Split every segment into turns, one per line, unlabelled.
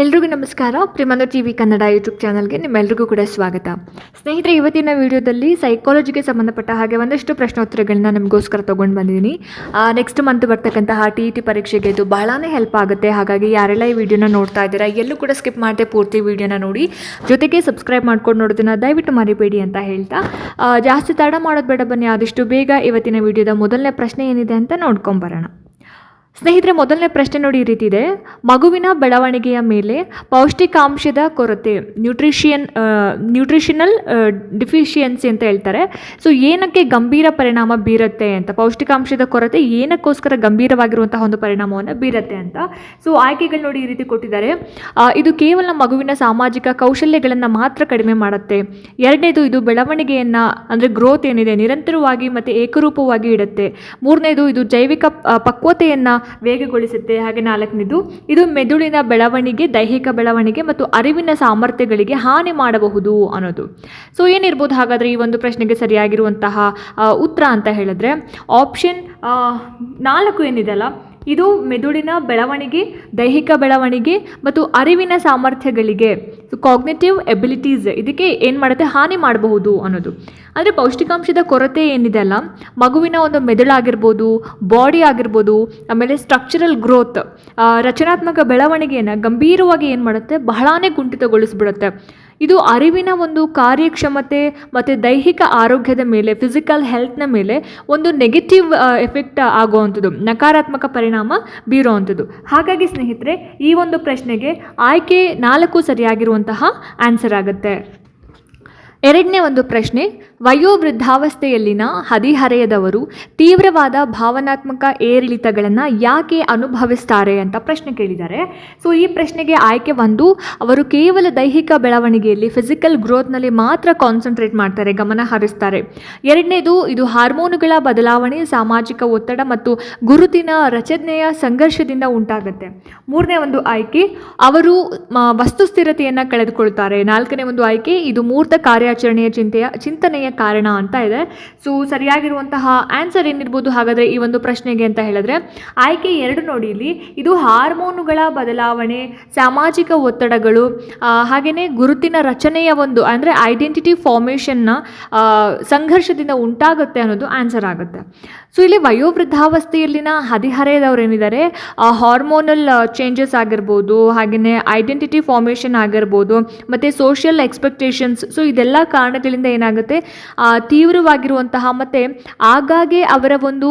ಎಲ್ರಿಗೂ ನಮಸ್ಕಾರ. ಪ್ರೇಮಂದ TV Kannada YouTube ಚಾನಲ್ಗೆ ನಿಮ್ಮೆಲ್ರಿಗೂ ಕೂಡ ಸ್ವಾಗತ. ಸ್ನೇಹಿತರೆ, ಇವತ್ತಿನ ವಿಡಿಯೋದಲ್ಲಿ ಸೈಕಾಲಜಿಗೆ ಸಂಬಂಧಪಟ್ಟ ಹಾಗೆ ಒಂದಷ್ಟು ಪ್ರಶ್ನೋತ್ತರಗಳನ್ನ ನಿಮಗೋಸ್ಕರ ತೊಗೊಂಡು ಬಂದಿದ್ದೀನಿ. ನೆಕ್ಸ್ಟ್ ಮಂತ್ ಬರ್ತಕ್ಕಂತಹ TET ಪರೀಕ್ಷೆಗೆ ಇದು ಬಹಳನೇ ಹೆಲ್ಪ್ ಆಗುತ್ತೆ. ಹಾಗಾಗಿ ಯಾರೆಲ್ಲ ಈ ವಿಡಿಯೋನ ನೋಡ್ತಾ ಇದ್ದೀರಾ ಎಲ್ಲೂ ಕೂಡ ಸ್ಕಿಪ್ ಮಾಡದೆ ಪೂರ್ತಿ ವಿಡಿಯೋನ ನೋಡಿ, ಜೊತೆಗೆ ಸಬ್ಸ್ಕ್ರೈಬ್ ಮಾಡ್ಕೊಂಡು ನೋಡೋದನ್ನ ದಯವಿಟ್ಟು ಮರಿಬೇಡಿ ಅಂತ ಹೇಳ್ತಾ, ಜಾಸ್ತಿ ತಡ ಮಾಡೋದು ಬೇಡ, ಬನ್ನಿ ಆದಷ್ಟು ಬೇಗ ಇವತ್ತಿನ ವಿಡಿಯೋದ ಮೊದಲನೇ ಪ್ರಶ್ನೆ ಏನಿದೆ ಅಂತ ನೋಡ್ಕೊಂಬರೋಣ. ಸ್ನೇಹಿತರೆ, ಮೊದಲನೇ ಪ್ರಶ್ನೆ ನೋಡಿ ಈ ರೀತಿ ಇದೆ. ಮಗುವಿನ ಬೆಳವಣಿಗೆಯ ಮೇಲೆ ಪೌಷ್ಟಿಕಾಂಶದ ಕೊರತೆ, ನ್ಯೂಟ್ರಿಷನಲ್ ಡಿಫಿಷಿಯನ್ಸಿ ಅಂತ ಹೇಳ್ತಾರೆ. ಸೊ ಏನಕ್ಕೆ ಗಂಭೀರ ಪರಿಣಾಮ ಬೀರುತ್ತೆ ಅಂತ, ಪೌಷ್ಟಿಕಾಂಶದ ಕೊರತೆ ಏನಕ್ಕೋಸ್ಕರ ಗಂಭೀರವಾಗಿರುವಂತಹ ಒಂದು ಪರಿಣಾಮವನ್ನು ಬೀರುತ್ತೆ ಅಂತ. ಸೊ ಆಯ್ಕೆಗಳು ನೋಡಿ ಈ ರೀತಿ ಕೊಟ್ಟಿದ್ದಾರೆ. ಇದು ಕೇವಲ ಮಗುವಿನ ಸಾಮಾಜಿಕ ಕೌಶಲ್ಯಗಳನ್ನು ಮಾತ್ರ ಕಡಿಮೆ ಮಾಡುತ್ತೆ. ಎರಡನೇದು, ಇದು ಬೆಳವಣಿಗೆಯನ್ನು ಅಂದರೆ ಗ್ರೋತ್ ಏನಿದೆ ನಿರಂತರವಾಗಿ ಮತ್ತು ಏಕರೂಪವಾಗಿ ಇಡುತ್ತೆ. ಮೂರನೇದು, ಇದು ಜೈವಿಕ ಪಕ್ವತೆಯನ್ನು ವೇಗಗೊಳಿಸುತ್ತೆ. ಹಾಗೆ ನಾಲ್ಕನೇದು, ಇದು ಮೆದುಳಿನ ಬೆಳವಣಿಗೆ, ದೈಹಿಕ ಬೆಳವಣಿಗೆ ಮತ್ತು ಅರಿವಿನ ಸಾಮರ್ಥ್ಯಗಳಿಗೆ ಹಾನಿ ಮಾಡಬಹುದು ಅನ್ನೋದು. ಸೊ ಏನಿರ್ಬೋದು ಹಾಗಾದರೆ ಈ ಒಂದು ಪ್ರಶ್ನೆಗೆ ಸರಿಯಾಗಿರುವಂತಹ ಉತ್ತರ ಅಂತ ಹೇಳಿದ್ರೆ ಆಪ್ಷನ್ 4 ಏನಿದೆ ಅಲ್ಲ, ಇದು ಮೆದುಳಿನ ಬೆಳವಣಿಗೆ, ದೈಹಿಕ ಬೆಳವಣಿಗೆ ಮತ್ತು ಅರಿವಿನ ಸಾಮರ್ಥ್ಯಗಳಿಗೆ, ಕಾಗ್ನಿಟಿವ್ ಎಬಿಲಿಟೀಸ್, ಇದಕ್ಕೆ ಏನು ಮಾಡುತ್ತೆ, ಹಾನಿ ಮಾಡಬಹುದು ಅನ್ನೋದು. ಅಂದರೆ ಪೌಷ್ಟಿಕಾಂಶದ ಕೊರತೆ ಏನಿದೆ ಅಲ್ಲ, ಮಗುವಿನ ಒಂದು ಮೆದುಳಾಗಿರ್ಬೋದು, ಬಾಡಿ ಆಗಿರ್ಬೋದು, ಆಮೇಲೆ ಸ್ಟ್ರಕ್ಚರಲ್ ಗ್ರೋತ್, ರಚನಾತ್ಮಕ ಬೆಳವಣಿಗೆಯನ್ನು ಗಂಭೀರವಾಗಿ ಏನು ಮಾಡುತ್ತೆ, ಬಹಳಾನೇ ಕುಂಠಿತಗೊಳಿಸ್ಬಿಡುತ್ತೆ. ಇದು ಅರಿವಿನ ಒಂದು ಕಾರ್ಯಕ್ಷಮತೆ ಮತ್ತು ದೈಹಿಕ ಆರೋಗ್ಯದ ಮೇಲೆ, ಫಿಸಿಕಲ್ ಹೆಲ್ತ್ನ ಮೇಲೆ ಒಂದು ನೆಗೆಟಿವ್ ಎಫೆಕ್ಟ್ ಆಗುವಂಥದ್ದು, ನಕಾರಾತ್ಮಕ ಪರಿಣಾಮ ಬೀರುವಂಥದ್ದು. ಹಾಗಾಗಿ ಸ್ನೇಹಿತರೆ, ಈ ಒಂದು ಪ್ರಶ್ನೆಗೆ ಆಯ್ಕೆ 4 ಸರಿಯಾಗಿರುವಂತಹ ಆನ್ಸರ್ ಆಗುತ್ತೆ. ಎರಡನೇ ಒಂದು ಪ್ರಶ್ನೆ, ವಯೋವೃದ್ಧಾವಸ್ಥೆಯಲ್ಲಿನ ಹದಿಹರೆಯದವರು ತೀವ್ರವಾದ ಭಾವನಾತ್ಮಕ ಏರಿಳಿತಗಳನ್ನು ಯಾಕೆ ಅನುಭವಿಸ್ತಾರೆ ಅಂತ ಪ್ರಶ್ನೆ ಕೇಳಿದ್ದಾರೆ. ಸೊ ಈ ಪ್ರಶ್ನೆಗೆ ಆಯ್ಕೆ 1, ಅವರು ಕೇವಲ ದೈಹಿಕ ಬೆಳವಣಿಗೆಯಲ್ಲಿ, ಫಿಸಿಕಲ್ ಗ್ರೋತ್ನಲ್ಲಿ ಮಾತ್ರ ಕಾನ್ಸಂಟ್ರೇಟ್ ಮಾಡ್ತಾರೆ, ಗಮನ ಹರಿಸ್ತಾರೆ. ಎರಡನೇದು, ಇದು ಹಾರ್ಮೋನುಗಳ ಬದಲಾವಣೆ, ಸಾಮಾಜಿಕ ಒತ್ತಡ ಮತ್ತು ಗುರುತಿನ ರಚನೆಯ ಸಂಘರ್ಷದಿಂದ ಉಂಟಾಗುತ್ತೆ. ಮೂರನೇ ಒಂದು ಆಯ್ಕೆ, ಅವರು ವಸ್ತುಸ್ಥಿರತೆಯನ್ನು ಕಳೆದುಕೊಳ್ತಾರೆ. ನಾಲ್ಕನೇ ಒಂದು ಆಯ್ಕೆ, ಇದು ಮೂರ್ತ ಕಾರ್ಯಾಚರಣೆಯ ಚಿಂತನೆಯ ಕಾರಣ ಅಂತ ಇದೆ. ಸೊ ಸರಿಯಾಗಿರುವಂತಹ ಆನ್ಸರ್ ಏನಿರ್ಬೋದು ಹಾಗಾದರೆ ಈ ಒಂದು ಪ್ರಶ್ನೆಗೆ ಅಂತ ಹೇಳಿದ್ರೆ ಆಯ್ಕೆ 2 ನೋಡಿ ಇಲ್ಲಿ, ಇದು ಹಾರ್ಮೋನುಗಳ ಬದಲಾವಣೆ, ಸಾಮಾಜಿಕ ಒತ್ತಡಗಳು, ಹಾಗೆಯೇ ಗುರುತಿನ ರಚನೆಯ ಒಂದು ಅಂದರೆ ಐಡೆಂಟಿಟಿ ಫಾರ್ಮೇಷನ್ನ ಸಂಘರ್ಷದಿಂದ ಉಂಟಾಗುತ್ತೆ ಅನ್ನೋದು ಆನ್ಸರ್ ಆಗುತ್ತೆ. ಸೊ ಇಲ್ಲಿ ವಯೋವೃದ್ಧಾವಸ್ಥೆಯಲ್ಲಿನ ಹದಿಹರೆಯದವ್ರು ಏನಿದ್ದಾರೆ, ಹಾರ್ಮೋನಲ್ ಚೇಂಜಸ್ ಆಗಿರ್ಬೋದು, ಹಾಗೆಯೇ ಐಡೆಂಟಿಟಿ ಫಾರ್ಮೇಷನ್ ಆಗಿರ್ಬೋದು, ಮತ್ತು ಸೋಷಿಯಲ್ ಎಕ್ಸ್ಪೆಕ್ಟೇಷನ್ಸ್, ಸೊ ಇದೆಲ್ಲ ಕಾರಣಗಳಿಂದ ಏನಾಗುತ್ತೆ, ತೀವ್ರವಾಗಿರುವಂತಹ ಮತ್ತು ಆಗಾಗ್ಗೆ ಅವರ ಒಂದು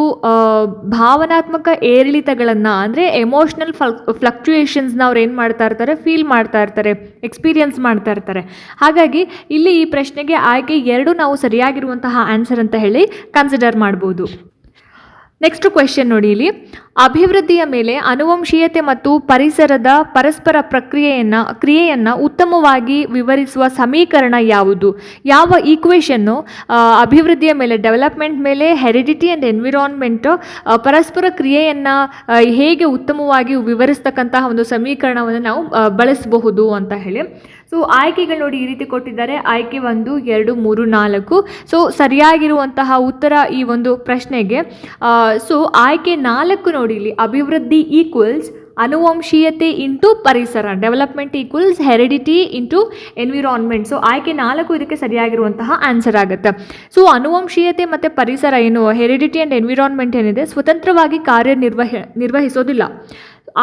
ಭಾವನಾತ್ಮಕ ಏರಿಳಿತಗಳನ್ನು ಅಂದರೆ ಎಮೋಷ್ನಲ್ ಫ್ಲಕ್ಚುಯೇಷನ್ಸ್ನ ಅವ್ರು ಏನು ಮಾಡ್ತಾ ಇರ್ತಾರೆ, ಫೀಲ್ ಮಾಡ್ತಾ ಇರ್ತಾರೆ, ಎಕ್ಸ್ಪೀರಿಯನ್ಸ್ ಮಾಡ್ತಾ ಇರ್ತಾರೆ. ಹಾಗಾಗಿ ಇಲ್ಲಿ ಈ ಪ್ರಶ್ನೆಗೆ ಆಯ್ಕೆ 2 ನಾವು ಸರಿಯಾಗಿರುವಂತಹ ಆನ್ಸರ್ ಅಂತ ಹೇಳಿ ಕನ್ಸಿಡರ್ ಮಾಡ್ಬೋದು. ನೆಕ್ಸ್ಟ್ ಕ್ವೆಶ್ಚನ್ ನೋಡಿ ಇಲ್ಲಿ, ಅಭಿವೃದ್ಧಿಯ ಮೇಲೆ ಅನುವಂಶೀಯತೆ ಮತ್ತು ಪರಿಸರದ ಪರಸ್ಪರ ಕ್ರಿಯೆಯನ್ನು ಉತ್ತಮವಾಗಿ ವಿವರಿಸುವ ಸಮೀಕರಣ ಯಾವುದು? ಯಾವ ಈಕ್ವೇಷನ್ನು ಅಭಿವೃದ್ಧಿಯ ಮೇಲೆ, ಡೆವಲಪ್ಮೆಂಟ್ ಮೇಲೆ, ಹೆರಿಡಿಟಿ ಆ್ಯಂಡ್ ಎನ್ವಿರಾನ್ಮೆಂಟ್ ಪರಸ್ಪರ ಕ್ರಿಯೆಯನ್ನು ಹೇಗೆ ಉತ್ತಮವಾಗಿ ವಿವರಿಸ್ತಕ್ಕಂತಹ ಒಂದು ಸಮೀಕರಣವನ್ನು ನಾವು ಬಳಸಬಹುದು ಅಂತ ಹೇಳಿ. ಸೊ ಆಯ್ಕೆಗಳು ನೋಡಿ ಈ ರೀತಿ ಕೊಟ್ಟಿದ್ದಾರೆ. ಆಯ್ಕೆ 1, 2, 3, 4. ಸೊ ಸರಿಯಾಗಿರುವಂತಹ ಉತ್ತರ ಈ ಒಂದು ಪ್ರಶ್ನೆಗೆ, ಸೊ ಆಯ್ಕೆ 4 ನೋಡಿ ಇಲ್ಲಿ, ಅಭಿವೃದ್ಧಿ ಈಕ್ವಲ್ಸ್ ಅನುವಂಶೀಯತೆ ಇಂಟು ಪರಿಸರ, development equals heredity into environment. So ಆಯ್ಕೆ 4 ಇದಕ್ಕೆ ಸರಿಯಾಗಿರುವಂತಹ ಆನ್ಸರ್ ಆಗುತ್ತೆ. ಸೊ ಅನುವಂಶೀಯತೆ ಮತ್ತು ಪರಿಸರ ಏನು, ಹೆರಿಡಿಟಿ ಆ್ಯಂಡ್ ಎನ್ವಿರಾನ್ಮೆಂಟ್ ಏನಿದೆ, ಸ್ವತಂತ್ರವಾಗಿ ನಿರ್ವಹಿಸೋದಿಲ್ಲ,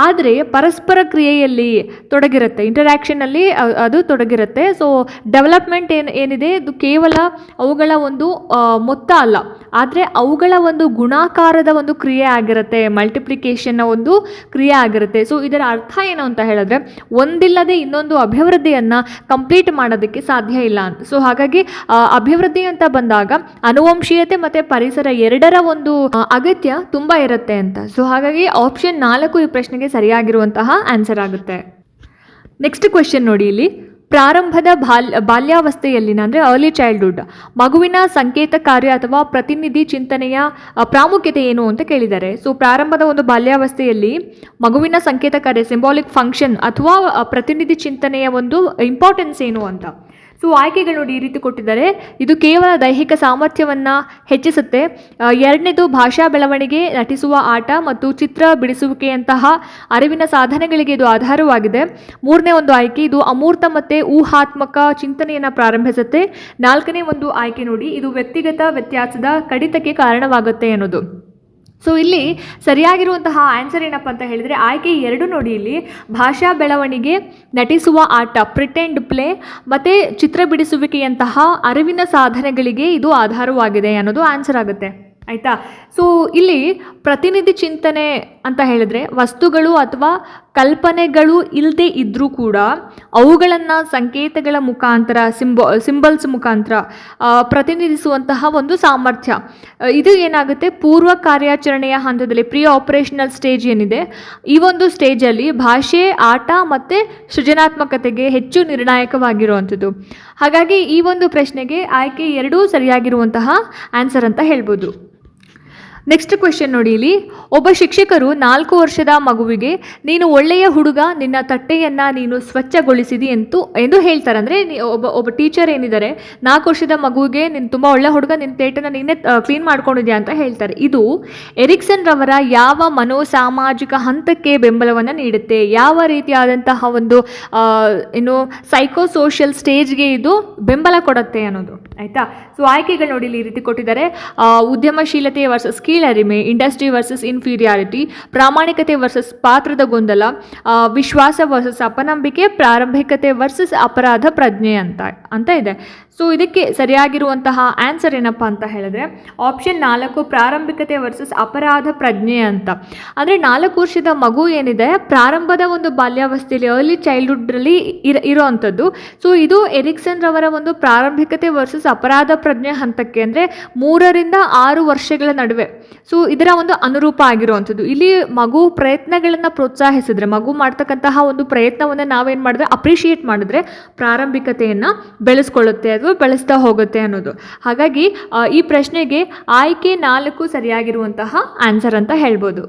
ಆದರೆ ಪರಸ್ಪರ ಕ್ರಿಯೆಯಲ್ಲಿ ತೊಡಗಿರುತ್ತೆ, ಇಂಟರ್ಯಾಕ್ಷನಲ್ಲಿ ಅದು ತೊಡಗಿರುತ್ತೆ. ಸೊ ಡೆವಲಪ್ಮೆಂಟ್ ಏನಿದೆ ಇದು ಕೇವಲ ಅವುಗಳ ಒಂದು ಮೊತ್ತ ಅಲ್ಲ, ಆದರೆ ಅವುಗಳ ಒಂದು ಗುಣಾಕಾರದ ಒಂದು ಕ್ರಿಯೆ ಆಗಿರುತ್ತೆ, ಮಲ್ಟಿಪ್ಲಿಕೇಶನ್ನ ಒಂದು ಕ್ರಿಯೆ ಆಗಿರುತ್ತೆ. ಸೊ ಇದರ ಅರ್ಥ ಏನು ಅಂತ ಹೇಳಿದ್ರೆ, ಒಂದಿಲ್ಲದೆ ಇನ್ನೊಂದು ಅಭಿವೃದ್ಧಿಯನ್ನು ಕಂಪ್ಲೀಟ್ ಮಾಡೋದಕ್ಕೆ ಸಾಧ್ಯ ಇಲ್ಲ ಅಂತ. ಸೊ ಹಾಗಾಗಿ ಅಭಿವೃದ್ಧಿ ಅಂತ ಬಂದಾಗ ಅನುವಂಶೀಯತೆ ಮತ್ತು ಪರಿಸರ ಎರಡರ ಒಂದು ಅಗತ್ಯ ತುಂಬ ಇರುತ್ತೆ ಅಂತ. ಸೊ ಹಾಗಾಗಿ ಆಪ್ಷನ್ 4 ಈ ಪ್ರಶ್ನೆಗೆ ಸರಿಯಾಗಿರುವಂತಹ ಆನ್ಸರ್ ಆಗುತ್ತೆ. ನೆಕ್ಸ್ಟ್ ಕ್ವೆಶ್ಚನ್ ನೋಡಿ ಇಲ್ಲಿ, ಪ್ರಾರಂಭದ ಬಾಲ್ಯಾವಸ್ಥೆಯಲ್ಲಿನ ಅಂದರೆ ಅರ್ಲಿ ಚೈಲ್ಡ್ಹುಡ್ ಮಗುವಿನ ಸಂಕೇತ ಕಾರ್ಯ ಅಥವಾ ಪ್ರತಿನಿಧಿ ಚಿಂತನೆಯ ಪ್ರಾಮುಖ್ಯತೆ ಏನು ಅಂತ ಕೇಳಿದ್ದಾರೆ. ಸೊ ಪ್ರಾರಂಭದ ಒಂದು ಬಾಲ್ಯಾವಸ್ಥೆಯಲ್ಲಿ ಮಗುವಿನ ಸಂಕೇತ ಕಾರ್ಯ, ಸಿಂಬಾಲಿಕ್ ಫಂಕ್ಷನ್ ಅಥವಾ ಪ್ರತಿನಿಧಿ ಚಿಂತನೆಯ ಒಂದು ಇಂಪಾರ್ಟೆನ್ಸ್ ಏನು ಅಂತ. ಸೊ ಆಯ್ಕೆಗಳು ನೋಡಿ ಈ ರೀತಿ ಕೊಟ್ಟಿದ್ದಾರೆ. ಇದು ಕೇವಲ ದೈಹಿಕ ಸಾಮರ್ಥ್ಯವನ್ನು ಹೆಚ್ಚಿಸುತ್ತೆ. ಎರಡನೇದು ಭಾಷಾ ಬೆಳವಣಿಗೆ, ನಟಿಸುವ ಆಟ ಮತ್ತು ಚಿತ್ರ ಬಿಡಿಸುವಿಕೆಯಂತಹ ಅರಿವಿನ ಸಾಧನೆಗಳಿಗೆ ಇದು ಆಧಾರವಾಗಿದೆ. ಮೂರನೇ ಒಂದು ಆಯ್ಕೆ, ಇದು ಅಮೂರ್ತ ಮತ್ತು ಊಹಾತ್ಮಕ ಚಿಂತನೆಯನ್ನು ಪ್ರಾರಂಭಿಸುತ್ತೆ. ನಾಲ್ಕನೇ ಒಂದು ಆಯ್ಕೆ ನೋಡಿ, ಇದು ವ್ಯಕ್ತಿಗತ ವ್ಯತ್ಯಾಸದ ಕಡಿತಕ್ಕೆ ಕಾರಣವಾಗುತ್ತೆ ಅನ್ನೋದು. ಸೊ ಇಲ್ಲಿ ಸರಿಯಾಗಿರುವಂತಹ ಆನ್ಸರ್ ಏನಪ್ಪ ಅಂತ ಹೇಳಿದರೆ ಆಯ್ಕೆ 2 ನೋಡಿ. ಇಲ್ಲಿ ಭಾಷಾ ಬೆಳವಣಿಗೆ, ನಟಿಸುವ ಆಟ ಪ್ರಿಟೆಂಡ್ ಪ್ಲೇ ಮತ್ತು ಚಿತ್ರ ಬಿಡಿಸುವಿಕೆಯಂತಹ ಅರಿವಿನ ಸಾಧನೆಗಳಿಗೆ ಇದು ಆಧಾರವಾಗಿದೆ ಅನ್ನೋದು ಆನ್ಸರ್ ಆಗುತ್ತೆ. ಆಯಿತಾ. ಸೊ ಇಲ್ಲಿ ಪ್ರತಿನಿಧಿ ಚಿಂತನೆ ಅಂತ ಹೇಳಿದ್ರೆ ವಸ್ತುಗಳು ಅಥವಾ ಕಲ್ಪನೆಗಳು ಇಲ್ಲದೆ ಇದ್ದರೂ ಕೂಡ ಅವುಗಳನ್ನು ಸಂಕೇತಗಳ ಮುಖಾಂತರ ಸಿಂಬಲ್ಸ್ ಮುಖಾಂತರ ಪ್ರತಿನಿಧಿಸುವಂತಹ ಒಂದು ಸಾಮರ್ಥ್ಯ. ಇದು ಏನಾಗುತ್ತೆ, ಪೂರ್ವ ಕಾರ್ಯಾಚರಣೆಯ ಹಂತದಲ್ಲಿ ಪ್ರೀ ಆಪರೇಷನಲ್ ಸ್ಟೇಜ್ ಏನಿದೆ ಈ ಒಂದು ಸ್ಟೇಜಲ್ಲಿ ಭಾಷೆ, ಆಟ ಮತ್ತು ಸೃಜನಾತ್ಮಕತೆಗೆ ಹೆಚ್ಚು ನಿರ್ಣಾಯಕವಾಗಿರುವಂಥದ್ದು. ಹಾಗಾಗಿ ಈ ಒಂದು ಪ್ರಶ್ನೆಗೆ ಆಯ್ಕೆ 2 ಸರಿಯಾಗಿರುವಂತಹ ಆನ್ಸರ್ ಅಂತ ಹೇಳ್ಬೋದು. ನೆಕ್ಸ್ಟ್ ಕ್ವೆಶ್ಚನ್ ನೋಡಿ. ಇಲ್ಲಿ ಒಬ್ಬ ಶಿಕ್ಷಕರು 4 ವರ್ಷದ ಮಗುವಿಗೆ ನೀನು ಒಳ್ಳೆಯ ಹುಡುಗ, ನಿನ್ನ ತಟ್ಟೆಯನ್ನು ನೀನು ಸ್ವಚ್ಛಗೊಳಿಸಿದಿ ಎಂದು ಹೇಳ್ತಾರೆ. ಅಂದರೆ ಒಬ್ಬ ಟೀಚರ್ ಏನಿದ್ದಾರೆ 4 ವರ್ಷದ ಮಗುವಿಗೆ ನೀನು ತುಂಬ ಒಳ್ಳೆ ಹುಡುಗ, ನಿನ್ನ ತೇಟನ್ನು ನೀನೇ ಕ್ಲೀನ್ ಮಾಡ್ಕೊಂಡಿದ್ಯಾ ಅಂತ ಹೇಳ್ತಾರೆ. ಇದು ಎರಿಕ್ಸನ್ ರವರ ಯಾವ ಮನೋಸಾಮಾಜಿಕ ಹಂತಕ್ಕೆ ಬೆಂಬಲವನ್ನು ನೀಡುತ್ತೆ, ಯಾವ ರೀತಿಯಾದಂತಹ ಒಂದು ಸೈಕೋಸೋಷಿಯಲ್ ಸ್ಟೇಜ್ಗೆ ಇದು ಬೆಂಬಲ ಕೊಡುತ್ತೆ ಅನ್ನೋದು. ಆಯಿತಾ. ಸೊ ಆಯ್ಕೆಗಳು ನೋಡಿ ಇಲ್ಲಿ ಈ ರೀತಿ ಕೊಟ್ಟಿದ್ದಾರೆ. ಉದ್ಯಮಶೀಲತೆ ವರ್ಸಸ್ ಕೀಳರಿಮೆ, ಇಂಡಸ್ಟ್ರಿ ವರ್ಸಸ್ ಇನ್ಫೀರಿಯಾರಿಟಿ, ಪ್ರಾಮಾಣಿಕತೆ ವರ್ಸಸ್ ಪಾತ್ರದ ಗೊಂದಲ, ವಿಶ್ವಾಸ ವರ್ಸಸ್ ಅಪನಂಬಿಕೆ, ಪ್ರಾರಂಭಿಕತೆ ವರ್ಸಸ್ ಅಪರಾಧ ಪ್ರಜ್ಞೆ ಅಂತ ಇದೆ. ಸೊ ಇದಕ್ಕೆ ಸರಿಯಾಗಿರುವಂತಹ ಆನ್ಸರ್ ಏನಪ್ಪ ಅಂತ ಹೇಳಿದ್ರೆ ಆಪ್ಷನ್ 4 ಪ್ರಾರಂಭಿಕತೆ ವರ್ಸಸ್ ಅಪರಾಧ ಪ್ರಜ್ಞೆ ಅಂತ. ಅಂದರೆ 4 ವರ್ಷದ ಮಗು ಏನಿದೆ ಪ್ರಾರಂಭದ ಒಂದು ಬಾಲ್ಯಾವಸ್ಥೆಯಲ್ಲಿ ಅರ್ಲಿ ಚೈಲ್ಡ್ಹುಡ್ರಲ್ಲಿ ಇರೋ ಅಂಥದ್ದು. ಸೊ ಇದು ಎರಿಕ್ಸನ್ ರವರ ಒಂದು ಪ್ರಾರಂಭಿಕತೆ ವರ್ಸಸ್ ಅಪರಾಧ ಪ್ರಜ್ಞೆ ಹಂತಕ್ಕೆ, ಅಂದರೆ 3 ರಿಂದ 6 ವರ್ಷಗಳ ನಡುವೆ. ಸೊ ಇದರ ಒಂದು ಅನುರೂಪ ಆಗಿರುವಂಥದ್ದು. ಇಲ್ಲಿ ಮಗು ಪ್ರಯತ್ನಗಳನ್ನು ಪ್ರೋತ್ಸಾಹಿಸಿದ್ರೆ, ಮಗು ಮಾಡ್ತಕ್ಕಂತಹ ಒಂದು ಪ್ರಯತ್ನವನ್ನು ನಾವೇನು ಮಾಡಿದ್ರೆ ಅಪ್ರಿಷಿಯೇಟ್ ಮಾಡಿದ್ರೆ ಪ್ರಾರಂಭಿಕತೆಯನ್ನು ಬೆಳೆಸ್ಕೊಳ್ಳುತ್ತೆ, ಅದು ಬೆಳೆಸ್ತಾ ಹೋಗುತ್ತೆ ಅನ್ನೋದು. ಹಾಗಾಗಿ ಈ ಪ್ರಶ್ನೆಗೆ ಆಯ್ಕೆ 4 ಸರಿಯಾಗಿರುವಂತಹ ಆನ್ಸರ್ ಅಂತ ಹೇಳ್ಬೋದು.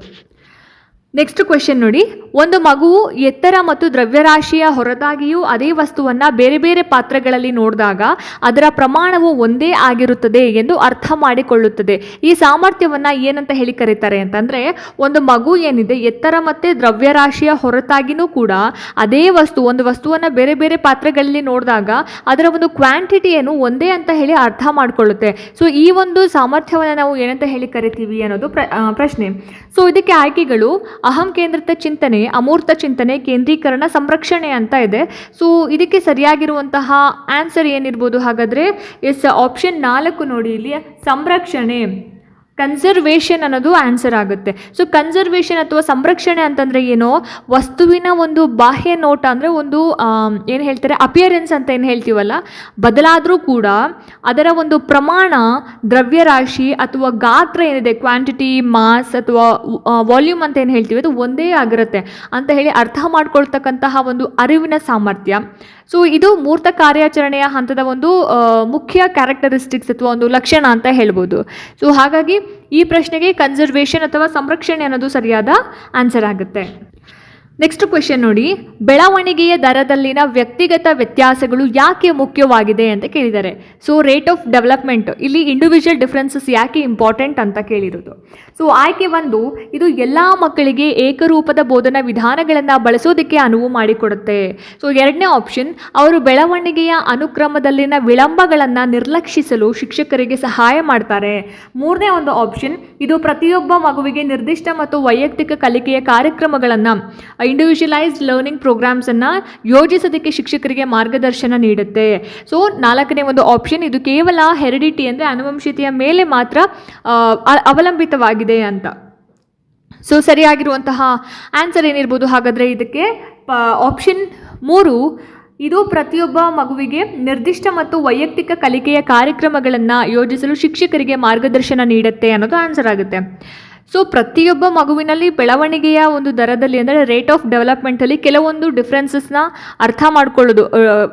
ನೆಕ್ಸ್ಟ್ ಕ್ವೆಶ್ಚನ್ ನೋಡಿ. ಒಂದು ಮಗುವು ಎತ್ತರ ಮತ್ತು ದ್ರವ್ಯರಾಶಿಯ ಹೊರತಾಗಿಯೂ ಅದೇ ವಸ್ತುವನ್ನು ಬೇರೆ ಬೇರೆ ಪಾತ್ರಗಳಲ್ಲಿ ನೋಡಿದಾಗ ಅದರ ಪ್ರಮಾಣವು ಒಂದೇ ಆಗಿರುತ್ತದೆ ಎಂದು ಅರ್ಥ ಮಾಡಿಕೊಳ್ಳುತ್ತದೆ. ಈ ಸಾಮರ್ಥ್ಯವನ್ನು ಏನಂತ ಹೇಳಿ ಕರೀತಾರೆ ಅಂತಂದರೆ, ಒಂದು ಮಗು ಏನಿದೆ ಎತ್ತರ ಮತ್ತು ದ್ರವ್ಯರಾಶಿಯ ಹೊರತಾಗಿಯೂ ಕೂಡ ಅದೇ ಒಂದು ವಸ್ತುವನ್ನು ಬೇರೆ ಬೇರೆ ಪಾತ್ರಗಳಲ್ಲಿ ನೋಡಿದಾಗ ಅದರ ಒಂದು ಕ್ವಾಂಟಿಟಿಯನ್ನು ಒಂದೇ ಅಂತ ಹೇಳಿ ಅರ್ಥ ಮಾಡಿಕೊಳ್ಳುತ್ತೆ. ಸೊ ಈ ಒಂದು ಸಾಮರ್ಥ್ಯವನ್ನು ನಾವು ಏನಂತ ಹೇಳಿ ಕರಿತೀವಿ ಅನ್ನೋದು ಪ್ರಶ್ನೆ. ಸೊ ಇದಕ್ಕೆ ಆಯ್ಕೆಗಳು ಅಹಂ ಕೇಂದ್ರಿತ ಚಿಂತನೆ, ಅಮೂರ್ತ ಚಿಂತನೆ, ಕೇಂದ್ರೀಕರಣ, ಸಂರಕ್ಷಣೆ ಅಂತ ಇದೆ. ಸೊ ಇದಕ್ಕೆ ಸರಿಯಾಗಿರುವಂತಹ ಆನ್ಸರ್ ಏನಿರ್ಬೋದು ಹಾಗಾದರೆ ಆಪ್ಷನ್ 4 ನೋಡಿ. ಇಲ್ಲಿ ಸಂರಕ್ಷಣೆ, ಕನ್ಸರ್ವೇಷನ್ ಅನ್ನೋದು ಆನ್ಸರ್ ಆಗುತ್ತೆ. ಸೊ ಕನ್ಸರ್ವೇಷನ್ ಅಥವಾ ಸಂರಕ್ಷಣೆ ಅಂತಂದರೆ ಏನೋ ವಸ್ತುವಿನ ಒಂದು ಬಾಹ್ಯ ನೋಟ, ಅಂದರೆ ಒಂದು ಏನು ಹೇಳ್ತಾರೆ ಅಪಿಯರೆನ್ಸ್ ಅಂತ ಏನು ಹೇಳ್ತೀವಲ್ಲ, ಬದಲಾದರೂ ಕೂಡ ಅದರ ಒಂದು ಪ್ರಮಾಣ, ದ್ರವ್ಯರಾಶಿ ಅಥವಾ ಗಾತ್ರ ಏನಿದೆ, ಕ್ವಾಂಟಿಟಿ, ಮಾಸ್ ಅಥವಾ ವಾಲ್ಯೂಮ್ ಅಂತ ಏನು ಹೇಳ್ತೀವಿ, ಅದು ಒಂದೇ ಆಗಿರುತ್ತೆ ಅಂತ ಹೇಳಿ ಅರ್ಥ ಮಾಡ್ಕೊಳ್ತಕ್ಕಂತಹ ಒಂದು ಅರಿವಿನ ಸಾಮರ್ಥ್ಯ. ಸೊ ಇದು ಮೂರ್ತ ಕಾರ್ಯಾಚರಣೆಯ ಹಂತದ ಒಂದು ಮುಖ್ಯ ಕ್ಯಾರೆಕ್ಟರಿಸ್ಟಿಕ್ಸ್ ಅಥವಾ ಒಂದು ಲಕ್ಷಣ ಅಂತ ಹೇಳ್ಬೋದು. ಸೊ ಹಾಗಾಗಿ ಈ ಪ್ರಶ್ನೆಗೆ ಕನ್ಸರ್ವೇಷನ್ ಅಥವಾ ಸಂರಕ್ಷಣೆ ಅನ್ನೋದು ಸರಿಯಾದ ಆನ್ಸರ್ ಆಗುತ್ತೆ. ನೆಕ್ಸ್ಟ್ ಕ್ವೆಶ್ಚನ್ ನೋಡಿ. ಬೆಳವಣಿಗೆಯ ದರದಲ್ಲಿನ ವ್ಯಕ್ತಿಗತ ವ್ಯತ್ಯಾಸಗಳು ಯಾಕೆ ಮುಖ್ಯವಾಗಿದೆ ಅಂತ ಕೇಳಿದ್ದಾರೆ. ಸೊ ರೇಟ್ ಆಫ್ ಡೆವಲಪ್ಮೆಂಟ್, ಇಲ್ಲಿ ಇಂಡಿವಿಜುವಲ್ ಡಿಫ್ರೆನ್ಸಸ್ ಯಾಕೆ ಇಂಪಾರ್ಟೆಂಟ್ ಅಂತ ಕೇಳಿರೋದು. ಸೊ ಆಯ್ಕೆ 1, ಇದು ಎಲ್ಲ ಮಕ್ಕಳಿಗೆ ಏಕರೂಪದ ಬೋಧನಾ ವಿಧಾನಗಳನ್ನು ಬಳಸೋದಕ್ಕೆ ಅನುವು ಮಾಡಿಕೊಡುತ್ತೆ. ಸೊ 2ನೇ ಆಪ್ಷನ್, ಅವರು ಬೆಳವಣಿಗೆಯ ಅನುಕ್ರಮದಲ್ಲಿನ ವಿಳಂಬಗಳನ್ನು ನಿರ್ಲಕ್ಷಿಸಲು ಶಿಕ್ಷಕರಿಗೆ ಸಹಾಯ ಮಾಡ್ತಾರೆ. 3ನೇ ಒಂದು ಆಪ್ಷನ್, ಇದು ಪ್ರತಿಯೊಬ್ಬ ಮಗುವಿಗೆ ನಿರ್ದಿಷ್ಟ ಮತ್ತು ವೈಯಕ್ತಿಕ ಕಲಿಕೆಯ ಕಾರ್ಯಕ್ರಮಗಳನ್ನು, ಇಂಡಿವಿಜುವಲೈಸ್ಡ್ ಲರ್ನಿಂಗ್ ಪ್ರೋಗ್ರಾಮ್ಸನ್ನು ಯೋಜಿಸೋದಕ್ಕೆ ಶಿಕ್ಷಕರಿಗೆ ಮಾರ್ಗದರ್ಶನ ನೀಡುತ್ತೆ. ಸೊ 4ನೇ ಒಂದು ಆಪ್ಷನ್, ಇದು ಕೇವಲ ಹೆರಿಡಿಟಿ ಅಂದರೆ ಆನುವಂಶಿಕತೆಯ ಮೇಲೆ ಮಾತ್ರ ಅವಲಂಬಿತವಾಗಿದೆ ಅಂತ. ಸೊ ಸರಿಯಾಗಿರುವಂತಹ ಆನ್ಸರ್ ಏನಿರ್ಬೋದು ಹಾಗಾದರೆ ಇದಕ್ಕೆ ಆಪ್ಷನ್ 3, ಇದು ಪ್ರತಿಯೊಬ್ಬ ಮಗುವಿಗೆ ನಿರ್ದಿಷ್ಟ ಮತ್ತು ವೈಯಕ್ತಿಕ ಕಲಿಕೆಯ ಕಾರ್ಯಕ್ರಮಗಳನ್ನು ಯೋಜಿಸಲು ಶಿಕ್ಷಕರಿಗೆ ಮಾರ್ಗದರ್ಶನ ನೀಡುತ್ತೆ ಅನ್ನೋದು ಆನ್ಸರ್ ಆಗುತ್ತೆ. ಸೊ ಪ್ರತಿಯೊಬ್ಬ ಮಗುವಿನಲ್ಲಿ ಬೆಳವಣಿಗೆಯ ಒಂದು ದರದಲ್ಲಿ ಅಂದರೆ ರೇಟ್ ಆಫ್ ಡೆವಲಪ್ಮೆಂಟಲ್ಲಿ ಕೆಲವೊಂದು ಡಿಫ್ರೆನ್ಸಸ್ನ ಅರ್ಥ ಮಾಡ್ಕೊಳ್ಳೋದು,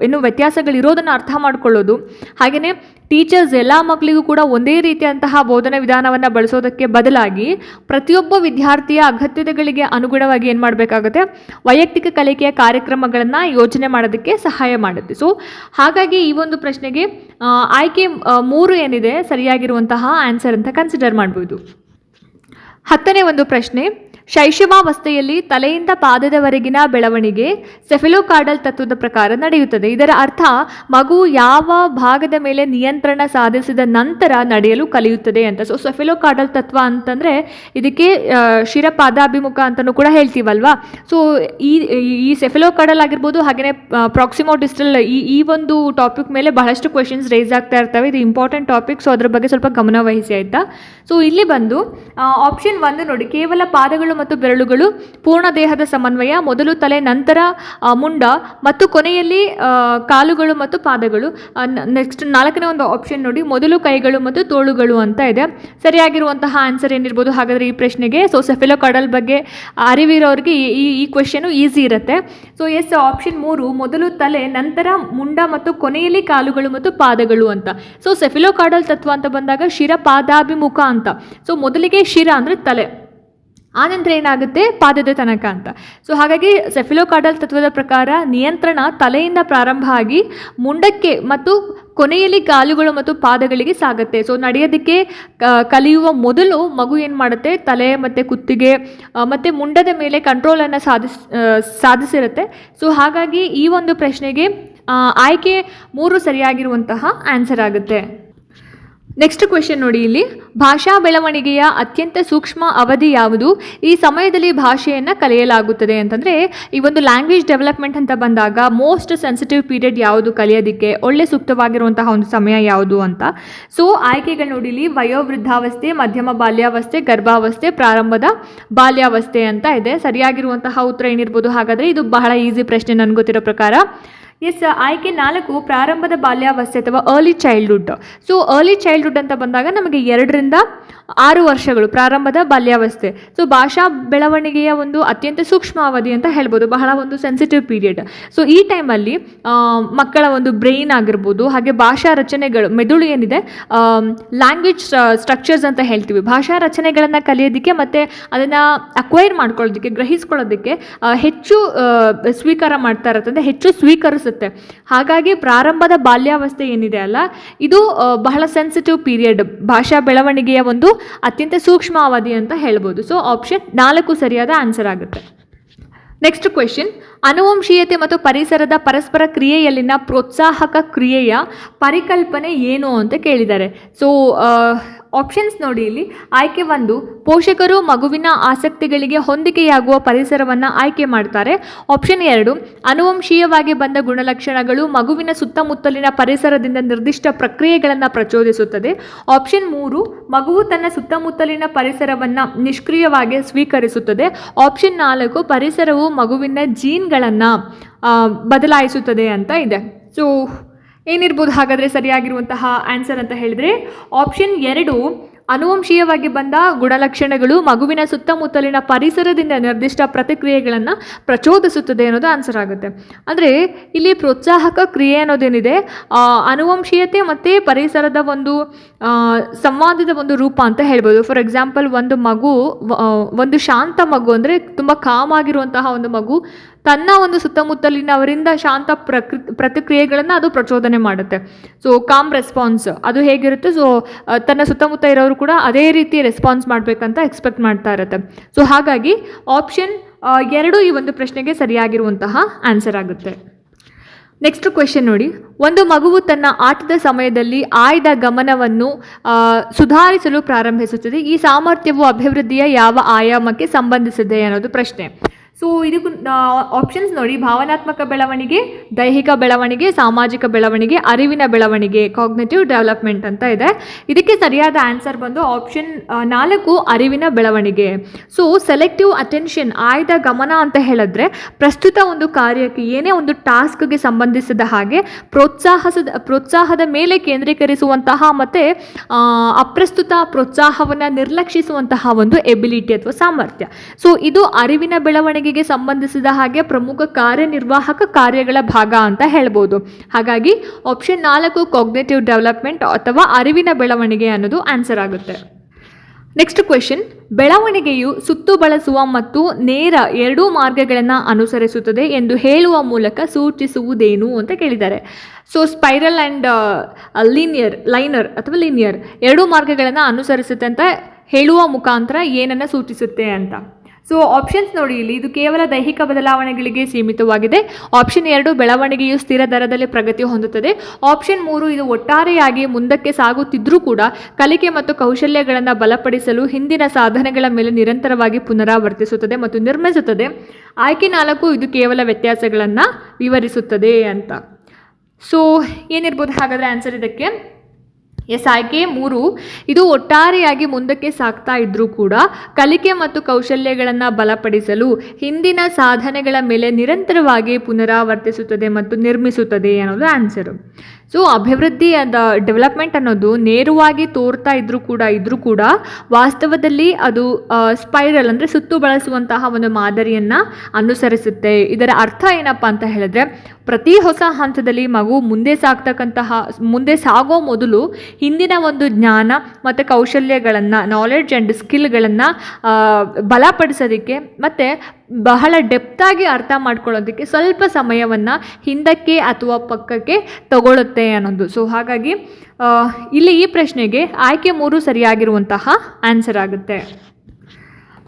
ಏನು ವ್ಯತ್ಯಾಸಗಳಿರೋದನ್ನು ಅರ್ಥ ಮಾಡ್ಕೊಳ್ಳೋದು, ಹಾಗೆಯೇ ಟೀಚರ್ಸ್ ಎಲ್ಲ ಮಕ್ಕಳಿಗೂ ಕೂಡ ಒಂದೇ ರೀತಿಯಂತಹ ಬೋಧನಾ ವಿಧಾನವನ್ನು ಬಳಸೋದಕ್ಕೆ ಬದಲಾಗಿ ಪ್ರತಿಯೊಬ್ಬ ವಿದ್ಯಾರ್ಥಿಯ ಅಗತ್ಯತೆಗಳಿಗೆ ಅನುಗುಣವಾಗಿ ಏನು ಮಾಡಬೇಕಾಗುತ್ತೆ, ವೈಯಕ್ತಿಕ ಕಲಿಕೆಯ ಕಾರ್ಯಕ್ರಮಗಳನ್ನು ಯೋಜನೆ ಮಾಡೋದಕ್ಕೆ ಸಹಾಯ ಮಾಡುತ್ತೆ. ಸೊ ಹಾಗಾಗಿ ಈ ಒಂದು ಪ್ರಶ್ನೆಗೆ ಆಯ್ಕೆ 3 ಏನಿದೆ ಸರಿಯಾಗಿರುವಂತಹ ಆನ್ಸರ್ ಅಂತ ಕನ್ಸಿಡರ್ ಮಾಡ್ಬೋದು. 10ನೇ ಒಂದು ಪ್ರಶ್ನೆ, ಶೈಶವಾವಸ್ಥೆಯಲ್ಲಿ ತಲೆಯಿಂದ ಪಾದದವರೆಗಿನ ಬೆಳವಣಿಗೆ ಸೆಫೆಲೋಕಾರ್ಡಲ್ ತತ್ವದ ಪ್ರಕಾರ ನಡೆಯುತ್ತದೆ. ಇದರ ಅರ್ಥ ಮಗು ಯಾವ ಭಾಗದ ಮೇಲೆ ನಿಯಂತ್ರಣ ಸಾಧಿಸಿದ ನಂತರ ನಡೆಯಲು ಕಲಿಯುತ್ತದೆ ಅಂತ. ಸೊ ಸೆಫೆಲೋಕಾರ್ಡಲ್ ತತ್ವ ಅಂತಂದರೆ ಇದಕ್ಕೆ ಶಿರಪಾದಾಭಿಮುಖ ಅಂತಲೂ ಕೂಡ ಹೇಳ್ತೀವಲ್ವಾ. ಸೊ ಈ ಸೆಫೆಲೋಕಾರ್ಡಲ್ ಆಗಿರ್ಬೋದು, ಹಾಗೆಯೇ ಪ್ರಾಕ್ಸಿಮೋ ಡಿಸ್ಟಲ್ ಈ ಒಂದು ಟಾಪಿಕ್ ಮೇಲೆ ಬಹಳಷ್ಟು ಕ್ವೆಶನ್ಸ್ ರೇಸ್ ಆಗ್ತಾ ಇರ್ತವೆ. ಇದು ಇಂಪಾರ್ಟೆಂಟ್ ಟಾಪಿಕ್, ಸೊ ಅದ್ರ ಬಗ್ಗೆ ಸ್ವಲ್ಪ ಗಮನ ವಹಿಸಿ ಆಯಿತಾ. ಸೊ ಇಲ್ಲಿ ಬಂದು ಆಪ್ಷನ್ 1 ನೋಡಿ, ಕೇವಲ ಪಾದಗಳು ಮತ್ತು ಬೆರಳುಗಳು ಪೂರ್ಣ ದೇಹದ ಸಮನ್ವಯ, ಮೊದಲು ತಲೆ ನಂತರ ಮುಂಡ ಮತ್ತು ಕೊನೆಯಲ್ಲಿ ಕಾಲುಗಳು ಮತ್ತು ಪಾದಗಳು. ನೆಕ್ಸ್ಟ್ 4ನೇ ಒಂದು ಆಪ್ಷನ್ ನೋಡಿ, ಮೊದಲು ಕೈಗಳು ಮತ್ತು ತೋಳುಗಳು ಅಂತ ಇದೆ. ಸರಿಯಾಗಿರುವಂತಹ ಆನ್ಸರ್ ಏನಿರ್ಬೋದು ಹಾಗಾದರೆ ಈ ಪ್ರಶ್ನೆಗೆ? ಸೊ ಸೆಫೆಲೋಕಾರ್ಡಲ್ ಬಗ್ಗೆ ಅರಿವಿರೋರಿಗೆ ಈ ಕ್ವೆಶನು ಈಸಿ ಇರುತ್ತೆ. ಸೊ ಎಸ್, ಆಪ್ಷನ್ 3 ಮೊದಲು ತಲೆ ನಂತರ ಮುಂಡ ಮತ್ತು ಕೊನೆಯಲ್ಲಿ ಕಾಲುಗಳು ಮತ್ತು ಪಾದಗಳು ಅಂತ. ಸೊ ಸೆಫೆಲೋಕಾರ್ಡಲ್ ತತ್ವ ಅಂತ ಬಂದಾಗ ಶಿರಪಾದಾಭಿಮುಖ ಅಂತ. ಸೊ ಮೊದಲಿಗೆ ಶಿರ ಅಂದರೆ ತಲೆ, ಆನಂತರ ಏನಾಗುತ್ತೆ ಪಾದದ ತನಕ ಅಂತ. ಸೊ ಹಾಗಾಗಿ ಸೆಫೆಲೋಕಾರ್ಡಲ್ ತತ್ವದ ಪ್ರಕಾರ ನಿಯಂತ್ರಣ ತಲೆಯಿಂದ ಪ್ರಾರಂಭ ಆಗಿ ಮುಂಡಕ್ಕೆ ಮತ್ತು ಕೊನೆಯಲ್ಲಿ ಕಾಲುಗಳು ಮತ್ತು ಪಾದಗಳಿಗೆ ಸಾಗುತ್ತೆ. ಸೊ ನಡೆಯೋದಕ್ಕೆ ಕಲಿಯುವ ಮೊದಲು ಮಗು ಏನು ಮಾಡುತ್ತೆ, ತಲೆ ಮತ್ತು ಕುತ್ತಿಗೆ ಮತ್ತು ಮುಂಡದ ಮೇಲೆ ಕಂಟ್ರೋಲನ್ನು ಸಾಧಿಸಿರುತ್ತೆ. ಸೊ ಹಾಗಾಗಿ ಈ ಒಂದು ಪ್ರಶ್ನೆಗೆ ಆಯ್ಕೆ 3 ಸರಿಯಾಗಿರುವಂತಹ ಆನ್ಸರ್ ಆಗುತ್ತೆ. ನೆಕ್ಸ್ಟ್ ಕ್ವೆಶನ್ ನೋಡಿ, ಇಲ್ಲಿ ಭಾಷಾ ಬೆಳವಣಿಗೆಯ ಅತ್ಯಂತ ಸೂಕ್ಷ್ಮ ಅವಧಿ ಯಾವುದು? ಈ ಸಮಯದಲ್ಲಿ ಭಾಷೆಯನ್ನು ಕಲಿಯಲಾಗುತ್ತದೆ ಅಂತಂದರೆ ಈ ಒಂದು ಲ್ಯಾಂಗ್ವೇಜ್ ಡೆವಲಪ್ಮೆಂಟ್ ಅಂತ ಬಂದಾಗ ಮೋಸ್ಟ್ ಸೆನ್ಸಿಟಿವ್ ಪೀರಿಯಡ್ ಯಾವುದು ಕಲಿಯೋದಕ್ಕೆ, ಒಳ್ಳೆ ಸೂಕ್ತವಾಗಿರುವಂತಹ ಒಂದು ಸಮಯ ಯಾವುದು ಅಂತ. ಸೊ ಆಯ್ಕೆಗಳು ನೋಡಿ, ಇಲ್ಲಿ ವಯೋವೃದ್ಧಾವಸ್ಥೆ, ಮಧ್ಯಮ ಬಾಲ್ಯಾವಸ್ಥೆ, ಗರ್ಭಾವಸ್ಥೆ, ಪ್ರಾರಂಭದ ಬಾಲ್ಯಾವಸ್ಥೆ ಅಂತ ಇದೆ. ಸರಿಯಾಗಿರುವಂತಹ ಉತ್ತರ ಏನಿರ್ಬೋದು ಹಾಗಾದರೆ? ಇದು ಬಹಳ ಈಸಿ ಪ್ರಶ್ನೆ ನನಗೆ ಗೊತ್ತಿರೋ ಪ್ರಕಾರ. ಎಸ್, ಆಯ್ಕೆ 4 ಪ್ರಾರಂಭದ ಬಾಲ್ಯಾವಸ್ಥೆ ಅಥವಾ early childhood. So early childhood ಅಂತ ಬಂದಾಗ ನಮಗೆ 2 ರಿಂದ 6 ವರ್ಷಗಳು ಪ್ರಾರಂಭದ ಬಾಲ್ಯಾವಸ್ಥೆ. ಸೊ ಭಾಷಾ ಬೆಳವಣಿಗೆಯ ಒಂದು ಅತ್ಯಂತ ಸೂಕ್ಷ್ಮ ಅವಧಿ ಅಂತ ಹೇಳ್ಬೋದು, ಬಹಳ ಒಂದು ಸೆನ್ಸಿಟಿವ್ ಪೀರಿಯಡ್. ಸೊ ಈ ಟೈಮಲ್ಲಿ ಮಕ್ಕಳ ಒಂದು ಬ್ರೈನ್ ಆಗಿರ್ಬೋದು, ಹಾಗೆ ಭಾಷಾ ರಚನೆಗಳು, ಮೆದುಳು ಏನಿದೆ, ಲ್ಯಾಂಗ್ವೇಜ್ ಸ್ಟ್ರಕ್ಚರ್ಸ್ ಅಂತ ಹೇಳ್ತೀವಿ, ಭಾಷಾ ರಚನೆಗಳನ್ನು ಕಲಿಯೋದಕ್ಕೆ ಮತ್ತು ಅದನ್ನು ಅಕ್ವೈರ್ ಮಾಡ್ಕೊಳ್ಳೋದಕ್ಕೆ, ಗ್ರಹಿಸ್ಕೊಳ್ಳೋದಕ್ಕೆ ಹೆಚ್ಚು ಸ್ವೀಕಾರ ಮಾಡ್ತಾ ಇರುತ್ತೆ, ಹೆಚ್ಚು ಸ್ವೀಕರಿಸುತ್ತೆ. ಹಾಗಾಗಿ ಪ್ರಾರಂಭದ ಬಾಲ್ಯಾವಸ್ಥೆ ಏನಿದೆ ಅಲ್ಲ, ಇದು ಬಹಳ ಸೆನ್ಸಿಟಿವ್ ಪೀರಿಯಡ್, ಭಾಷಾ ಬೆಳವಣಿಗೆಯ ಒಂದು ಅತ್ಯಂತ ಸೂಕ್ಷ್ಮ ಅವಧಿ ಅಂತ ಹೇಳ್ಬೋದು. ಸೊ ಆಪ್ಷನ್ 4 ಸರಿಯಾದ ಆನ್ಸರ್ ಆಗುತ್ತೆ. ನೆಕ್ಸ್ಟ್ ಕ್ವೆಶನ್, ಅನುವಂಶೀಯತೆ ಮತ್ತು ಪರಿಸರದ ಪರಸ್ಪರ ಕ್ರಿಯೆಯಲ್ಲಿನ ಪ್ರೋತ್ಸಾಹಕ ಕ್ರಿಯೆಯ ಪರಿಕಲ್ಪನೆ ಏನು ಅಂತ ಕೇಳಿದ್ದಾರೆ. ಸೊ ಆಪ್ಷನ್ಸ್ ನೋಡಿ, ಇಲ್ಲಿ ಆಯ್ಕೆ 1 ಪೋಷಕರು ಮಗುವಿನ ಆಸಕ್ತಿಗಳಿಗೆ ಹೊಂದಿಕೆಯಾಗುವ ಪರಿಸರವನ್ನು ಆಯ್ಕೆ ಮಾಡ್ತಾರೆ. ಆಪ್ಷನ್ 2 ಅನುವಂಶೀಯವಾಗಿ ಬಂದ ಗುಣಲಕ್ಷಣಗಳು ಮಗುವಿನ ಸುತ್ತಮುತ್ತಲಿನ ಪರಿಸರದಿಂದ ನಿರ್ದಿಷ್ಟ ಪ್ರಕ್ರಿಯೆಗಳನ್ನು ಪ್ರಚೋದಿಸುತ್ತದೆ. ಆಪ್ಷನ್ 3 ಮಗುವು ತನ್ನ ಸುತ್ತಮುತ್ತಲಿನ ಪರಿಸರವನ್ನು ನಿಷ್ಕ್ರಿಯವಾಗಿ ಸ್ವೀಕರಿಸುತ್ತದೆ. ಆಪ್ಷನ್ 4 ಪರಿಸರವು ಮಗುವಿನ ಜೀನ್ಗಳನ್ನು ಬದಲಾಯಿಸುತ್ತದೆ ಅಂತ ಇದೆ. ಸೊ ಏನಿರ್ಬೋದು ಹಾಗಾದರೆ ಸರಿಯಾಗಿರುವಂತಹ ಆನ್ಸರ್ ಅಂತ ಹೇಳಿದರೆ? ಆಪ್ಷನ್ 2 ಅನುವಂಶೀಯವಾಗಿ ಬಂದ ಗುಣಲಕ್ಷಣಗಳು ಮಗುವಿನ ಸುತ್ತಮುತ್ತಲಿನ ಪರಿಸರದಿಂದ ನಿರ್ದಿಷ್ಟ ಪ್ರತಿಕ್ರಿಯೆಗಳನ್ನು ಪ್ರಚೋದಿಸುತ್ತದೆ ಅನ್ನೋದು ಆನ್ಸರ್ ಆಗುತ್ತೆ. ಅಂದರೆ ಇಲ್ಲಿ ಪ್ರೋತ್ಸಾಹಕ ಕ್ರಿಯೆ ಅನ್ನೋದೇನಿದೆ ಅನುವಂಶೀಯತೆ ಮತ್ತು ಪರಿಸರದ ಒಂದು ಸಂವಾದದ ಒಂದು ರೂಪ ಅಂತ ಹೇಳ್ಬೋದು. ಫಾರ್ ಎಕ್ಸಾಂಪಲ್, ಒಂದು ಶಾಂತ ಮಗು ಅಂದರೆ ತುಂಬ ಕಾಮ್ ಆಗಿರುವಂತಹ ಒಂದು ಮಗು ತನ್ನ ಒಂದು ಸುತ್ತಮುತ್ತಲಿನವರಿಂದ ಶಾಂತ ಪ್ರತಿಕ್ರಿಯೆಗಳನ್ನು ಅದು ಪ್ರಚೋದನೆ ಮಾಡುತ್ತೆ. ಸೊ ಕಾಮ್ ರೆಸ್ಪಾನ್ಸ್ ಅದು ಹೇಗಿರುತ್ತೆ, ಸೊ ತನ್ನ ಸುತ್ತಮುತ್ತ ಇರೋರು ಕೂಡ ಅದೇ ರೀತಿ ರೆಸ್ಪಾನ್ಸ್ ಮಾಡಬೇಕಂತ ಎಕ್ಸ್ಪೆಕ್ಟ್ ಮಾಡ್ತಾ ಇರುತ್ತೆ. ಸೊ ಹಾಗಾಗಿ ಆಪ್ಷನ್ 2 ಈ ಒಂದು ಪ್ರಶ್ನೆಗೆ ಸರಿಯಾಗಿರುವಂತಹ ಆನ್ಸರ್ ಆಗುತ್ತೆ. ನೆಕ್ಸ್ಟ್ ಕ್ವೆಶನ್ ನೋಡಿ, ಒಂದು ಮಗುವು ತನ್ನ ಆಟದ ಸಮಯದಲ್ಲಿ ಆಯ್ದ ಗಮನವನ್ನು ಸುಧಾರಿಸಲು ಪ್ರಾರಂಭಿಸುತ್ತದೆ. ಈ ಸಾಮರ್ಥ್ಯವು ಅಭಿವೃದ್ಧಿಯ ಯಾವ ಆಯಾಮಕ್ಕೆ ಸಂಬಂಧಿಸಿದೆ ಅನ್ನೋದು ಪ್ರಶ್ನೆ. ಸೊ ಇದಕ್ಕೂ ಆಪ್ಷನ್ಸ್ ನೋಡಿ, ಭಾವನಾತ್ಮಕ ಬೆಳವಣಿಗೆ, ದೈಹಿಕ ಬೆಳವಣಿಗೆ, ಸಾಮಾಜಿಕ ಬೆಳವಣಿಗೆ, ಅರಿವಿನ ಬೆಳವಣಿಗೆ, ಕಾಗ್ನಿಟಿವ್ ಡೆವಲಪ್ಮೆಂಟ್ ಅಂತ ಇದೆ. ಇದಕ್ಕೆ ಸರಿಯಾದ ಆನ್ಸರ್ ಬಂದು ಆಪ್ಷನ್ 4 ಅರಿವಿನ ಬೆಳವಣಿಗೆ. ಸೊ ಸೆಲೆಕ್ಟಿವ್ ಅಟೆನ್ಷನ್, ಆಯ್ದ ಗಮನ ಅಂತ ಹೇಳಿದ್ರೆ ಪ್ರಸ್ತುತ ಒಂದು ಕಾರ್ಯಕ್ಕೆ ಏನೇ ಒಂದು ಟಾಸ್ಕ್ಗೆ ಸಂಬಂಧಿಸಿದ ಹಾಗೆ ಪ್ರೋತ್ಸಾಹದ ಮೇಲೆ ಕೇಂದ್ರೀಕರಿಸುವಂತಹ ಮತ್ತು ಅಪ್ರಸ್ತುತ ಪ್ರೋತ್ಸಾಹವನ್ನು ನಿರ್ಲಕ್ಷಿಸುವಂತಹ ಒಂದು ಎಬಿಲಿಟಿ ಅಥವಾ ಸಾಮರ್ಥ್ಯ. ಸೊ ಇದು ಅರಿವಿನ ಬೆಳವಣಿಗೆಗೆ ಸಂಬಂಧಿಸಿದ ಹಾಗೆ ಪ್ರಮುಖ ಕಾರ್ಯನಿರ್ವಾಹಕ ಕಾರ್ಯಗಳ ಭಾಗ ಅಂತ ಹೇಳ್ಬೋದು. ಹಾಗಾಗಿ ಆಪ್ಷನ್ 4 ಕಾಗ್ನಿಟಿವ್ ಡೆವಲಪ್ಮೆಂಟ್ ಅಥವಾ ಅರಿವಿನ ಬೆಳವಣಿಗೆ ಅನ್ನೋದು ಆನ್ಸರ್ ಆಗುತ್ತೆ. ನೆಕ್ಸ್ಟ್ ಕ್ವೆಶನ್, ಬೆಳವಣಿಗೆಯು ಸುತ್ತು ಬಳಸುವ ಮತ್ತು ನೇರ ಎರಡೂ ಮಾರ್ಗಗಳನ್ನು ಅನುಸರಿಸುತ್ತದೆ ಎಂದು ಹೇಳುವ ಮೂಲಕ ಸೂಚಿಸುವುದೇನು ಅಂತ ಕೇಳಿದ್ದಾರೆ. ಸೊ ಸ್ಪೈರಲ್ ಆ್ಯಂಡ್ ಲೈನರ್ ಎರಡೂ ಮಾರ್ಗಗಳನ್ನು ಅನುಸರಿಸುತ್ತೆ ಅಂತ ಹೇಳುವ ಮುಖಾಂತರ ಏನನ್ನು ಸೂಚಿಸುತ್ತೆ ಅಂತ. ಸೊ ಆಪ್ಷನ್ಸ್ ನೋಡಿ, ಇಲ್ಲಿ ಇದು ಕೇವಲ ದೈಹಿಕ ಬದಲಾವಣೆಗಳಿಗೆ ಸೀಮಿತವಾಗಿದೆ. ಆಪ್ಷನ್ 2 ಬೆಳವಣಿಗೆಯು ಸ್ಥಿರ ದರದಲ್ಲಿ ಪ್ರಗತಿ ಹೊಂದುತ್ತದೆ. ಆಪ್ಷನ್ 3 ಇದು ಒಟ್ಟಾರೆಯಾಗಿ ಮುಂದಕ್ಕೆ ಸಾಗುತ್ತಿದ್ದರೂ ಕೂಡ ಕಲಿಕೆ ಮತ್ತು ಕೌಶಲ್ಯಗಳನ್ನು ಬಲಪಡಿಸಲು ಹಿಂದಿನ ಸಾಧನೆಗಳ ಮೇಲೆ ನಿರಂತರವಾಗಿ ಪುನರಾವರ್ತಿಸುತ್ತದೆ ಮತ್ತು ನಿರ್ಮಿಸುತ್ತದೆ. ಆಯ್ಕೆ 4 ಇದು ಕೇವಲ ವ್ಯತ್ಯಾಸಗಳನ್ನು ವಿವರಿಸುತ್ತದೆ ಅಂತ. ಸೊ ಏನಿರ್ಬೋದು ಹಾಗಾದರೆ ಆನ್ಸರ್ ಇದಕ್ಕೆ? ಆಯ್ಕೆ 3 ಇದು ಒಟ್ಟಾರೆಯಾಗಿ ಮುಂದಕ್ಕೆ ಸಾಗ್ತಾ ಇದ್ರೂ ಕೂಡ ಕಲಿಕೆ ಮತ್ತು ಕೌಶಲ್ಯಗಳನ್ನು ಬಲಪಡಿಸಲು ಹಿಂದಿನ ಸಾಧನೆಗಳ ಮೇಲೆ ನಿರಂತರವಾಗಿ ಪುನರಾವರ್ತಿಸುತ್ತದೆ ಮತ್ತು ನಿರ್ಮಿಸುತ್ತದೆ ಅನ್ನೋದು ಆನ್ಸರು. ಸೊ ಅಭಿವೃದ್ಧಿ ಡೆವಲಪ್ಮೆಂಟ್ ಅನ್ನೋದು ನೇರವಾಗಿ ತೋರ್ತಾ ಇದ್ರೂ ಕೂಡ ವಾಸ್ತವದಲ್ಲಿ ಅದು ಸ್ಪೈರಲ್ ಅಂದರೆ ಸುತ್ತು ಬಳಸುವಂತಹ ಒಂದು ಮಾದರಿಯನ್ನು ಅನುಸರಿಸುತ್ತೆ. ಇದರ ಅರ್ಥ ಏನಪ್ಪ ಅಂತ ಹೇಳಿದ್ರೆ, ಪ್ರತಿ ಹೊಸ ಹಂತದಲ್ಲಿ ಮಗು ಮುಂದೆ ಸಾಗೋ ಮೊದಲು ಹಿಂದಿನ ಒಂದು ಜ್ಞಾನ ಮತ್ತು ಕೌಶಲ್ಯಗಳನ್ನು, ನಾಲೆಡ್ಜ್ ಆ್ಯಂಡ್ ಸ್ಕಿಲ್ಗಳನ್ನು ಬಲಪಡಿಸೋದಕ್ಕೆ ಮತ್ತು ಬಹಳ ಡೆಪ್ತಾಗಿ ಅರ್ಥ ಮಾಡ್ಕೊಳ್ಳೋದಕ್ಕೆ ಸ್ವಲ್ಪ ಸಮಯವನ್ನು ಹಿಂದಕ್ಕೆ ಅಥವಾ ಪಕ್ಕಕ್ಕೆ ತಗೊಳ್ಳುತ್ತೆ ಅನ್ನೋದು. ಸೊ ಹಾಗಾಗಿ ಇಲ್ಲಿ ಈ ಪ್ರಶ್ನೆಗೆ ಆಯ್ಕೆ 3 ಸರಿಯಾಗಿರುವಂತಹ ಆನ್ಸರ್ ಆಗುತ್ತೆ.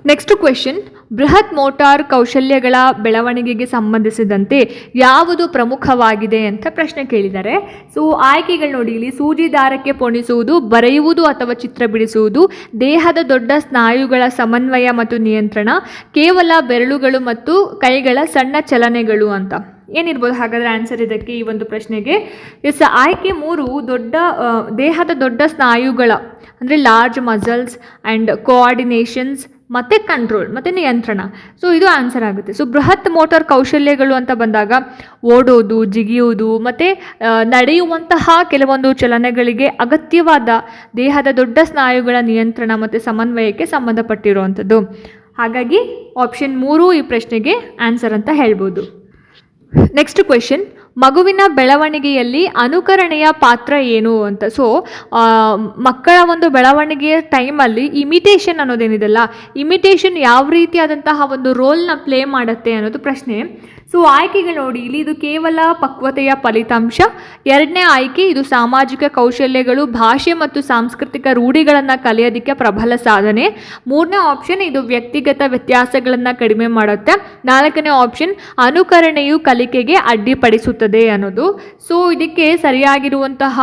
ನೆಕ್ಸ್ಟ್ ಕ್ವೆಶನ್, ಬೃಹತ್ ಮೋಟಾರ್ ಕೌಶಲ್ಯಗಳ ಬೆಳವಣಿಗೆಗೆ ಸಂಬಂಧಿಸಿದಂತೆ ಯಾವುದು ಪ್ರಮುಖವಾಗಿದೆ ಅಂತ ಪ್ರಶ್ನೆ ಕೇಳಿದ್ದಾರೆ. ಸೊ ಆಯ್ಕೆಗಳು ನೋಡಿ, ಇಲ್ಲಿ ಸೂಜಿ ದಾರಕ್ಕೆ ಪೊಣಿಸುವುದು, ಬರೆಯುವುದು ಅಥವಾ ಚಿತ್ರ ಬಿಡಿಸುವುದು, ದೇಹದ ದೊಡ್ಡ ಸ್ನಾಯುಗಳ ಸಮನ್ವಯ ಮತ್ತು ನಿಯಂತ್ರಣ, ಕೇವಲ ಬೆರಳುಗಳು ಮತ್ತು ಕೈಗಳ ಸಣ್ಣ ಚಲನೆಗಳು ಅಂತ. ಏನಿರ್ಬೋದು ಹಾಗಾದರೆ ಆನ್ಸರ್ ಇದಕ್ಕೆ ಈ ಒಂದು ಪ್ರಶ್ನೆಗೆ? ಆಯ್ಕೆ 3 ದೇಹದ ದೊಡ್ಡ ಸ್ನಾಯುಗಳ ಅಂದರೆ ಲಾರ್ಜ್ ಮಸಲ್ಸ್ ಆ್ಯಂಡ್ ಕೋಆರ್ಡಿನೇಷನ್ಸ್ ಮತ್ತು ಕಂಟ್ರೋಲ್ ಮತ್ತು ನಿಯಂತ್ರಣ. ಸೊ ಇದು ಆನ್ಸರ್ ಆಗುತ್ತೆ. ಸೊ ಬೃಹತ್ ಮೋಟಾರ್ ಕೌಶಲ್ಯಗಳು ಅಂತ ಬಂದಾಗ ಓಡೋದು, ಜಿಗಿಯುವುದು ಮತ್ತು ನಡೆಯುವಂತಹ ಕೆಲವೊಂದು ಚಲನೆಗಳಿಗೆ ಅಗತ್ಯವಾದ ದೇಹದ ದೊಡ್ಡ ಸ್ನಾಯುಗಳ ನಿಯಂತ್ರಣ ಮತ್ತು ಸಮನ್ವಯಕ್ಕೆ ಸಂಬಂಧಪಟ್ಟಿರುವಂಥದ್ದು. ಹಾಗಾಗಿ ಆಪ್ಷನ್ 3 ಈ ಪ್ರಶ್ನೆಗೆ ಆನ್ಸರ್ ಅಂತ ಹೇಳ್ಬೋದು. ನೆಕ್ಸ್ಟ್ ಕ್ವೆಶನ್, ಮಗುವಿನ ಬೆಳವಣಿಗೆಯಲ್ಲಿ ಅನುಕರಣೆಯ ಪಾತ್ರ ಏನು ಅಂತ. ಸೊ ಮಕ್ಕಳ ಒಂದು ಬೆಳವಣಿಗೆಯ ಟೈಮಲ್ಲಿ ಇಮಿಟೇಷನ್ ಅನ್ನೋದೇನಿದೆಲ್ಲ, ಇಮಿಟೇಷನ್ ಯಾವ ರೀತಿಯಾದಂತಹ ಒಂದು ರೋಲ್ನ ಪ್ಲೇ ಮಾಡುತ್ತೆ ಅನ್ನೋದು ಪ್ರಶ್ನೆ. ಸೊ ಆಯ್ಕೆಗಳು ನೋಡಿ, ಇಲ್ಲಿ ಇದು ಕೇವಲ ಪಕ್ವತೆಯ ಫಲಿತಾಂಶ. 2ನೇ ಆಯ್ಕೆ ಇದು ಸಾಮಾಜಿಕ ಕೌಶಲ್ಯಗಳು, ಭಾಷೆ ಮತ್ತು ಸಾಂಸ್ಕೃತಿಕ ರೂಢಿಗಳನ್ನು ಕಲಿಯೋದಕ್ಕೆ ಪ್ರಬಲ ಸಾಧನೆ. 3ನೇ ಆಪ್ಷನ್ ಇದು ವ್ಯಕ್ತಿಗತ ವ್ಯತ್ಯಾಸಗಳನ್ನು ಕಡಿಮೆ ಮಾಡುತ್ತೆ. 4ನೇ ಆಪ್ಷನ್ ಅನುಕರಣೆಯು ಕಲಿಕೆಗೆ ಅಡ್ಡಿಪಡಿಸುತ್ತದೆ ಅನ್ನೋದು. ಸೊ ಇದಕ್ಕೆ ಸರಿಯಾಗಿರುವಂತಹ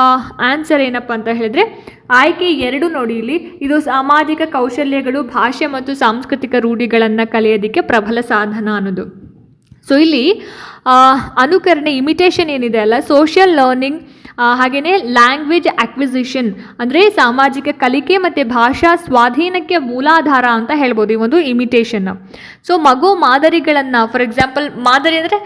ಆನ್ಸರ್ ಏನಪ್ಪ ಅಂತ ಹೇಳಿದ್ರೆ ಆಯ್ಕೆ 2 ನೋಡಿ, ಇಲ್ಲಿ ಇದು ಸಾಮಾಜಿಕ ಕೌಶಲ್ಯಗಳು, ಭಾಷೆ ಮತ್ತು ಸಾಂಸ್ಕೃತಿಕ ರೂಢಿಗಳನ್ನು ಕಲಿಯೋದಕ್ಕೆ ಪ್ರಬಲ ಸಾಧನ ಅನ್ನೋದು. ಸೊ ಇಲ್ಲಿ ಅನುಕರಣೆ, ಇಮಿಟೇಷನ್ ಏನಿದೆ ಅಲ್ಲ, ಸೋಷಿಯಲ್ ಲರ್ನಿಂಗ್, ಹಾಗೆಯೇ ಲ್ಯಾಂಗ್ವೇಜ್ ಅಕ್ವಿಸಿಷನ್ ಅಂದರೆ ಸಾಮಾಜಿಕ ಕಲಿಕೆ ಮತ್ತು ಭಾಷಾ ಸ್ವಾಧೀನಕ್ಕೆ ಮೂಲಾಧಾರ ಅಂತ ಹೇಳ್ಬೋದು ಈ ಒಂದು ಇಮಿಟೇಷನ್. ಸೊ ಮಗು ಮಾದರಿಗಳನ್ನು, ಫಾರ್ ಎಕ್ಸಾಂಪಲ್ ಮಾದರಿ ಅಂದರೆ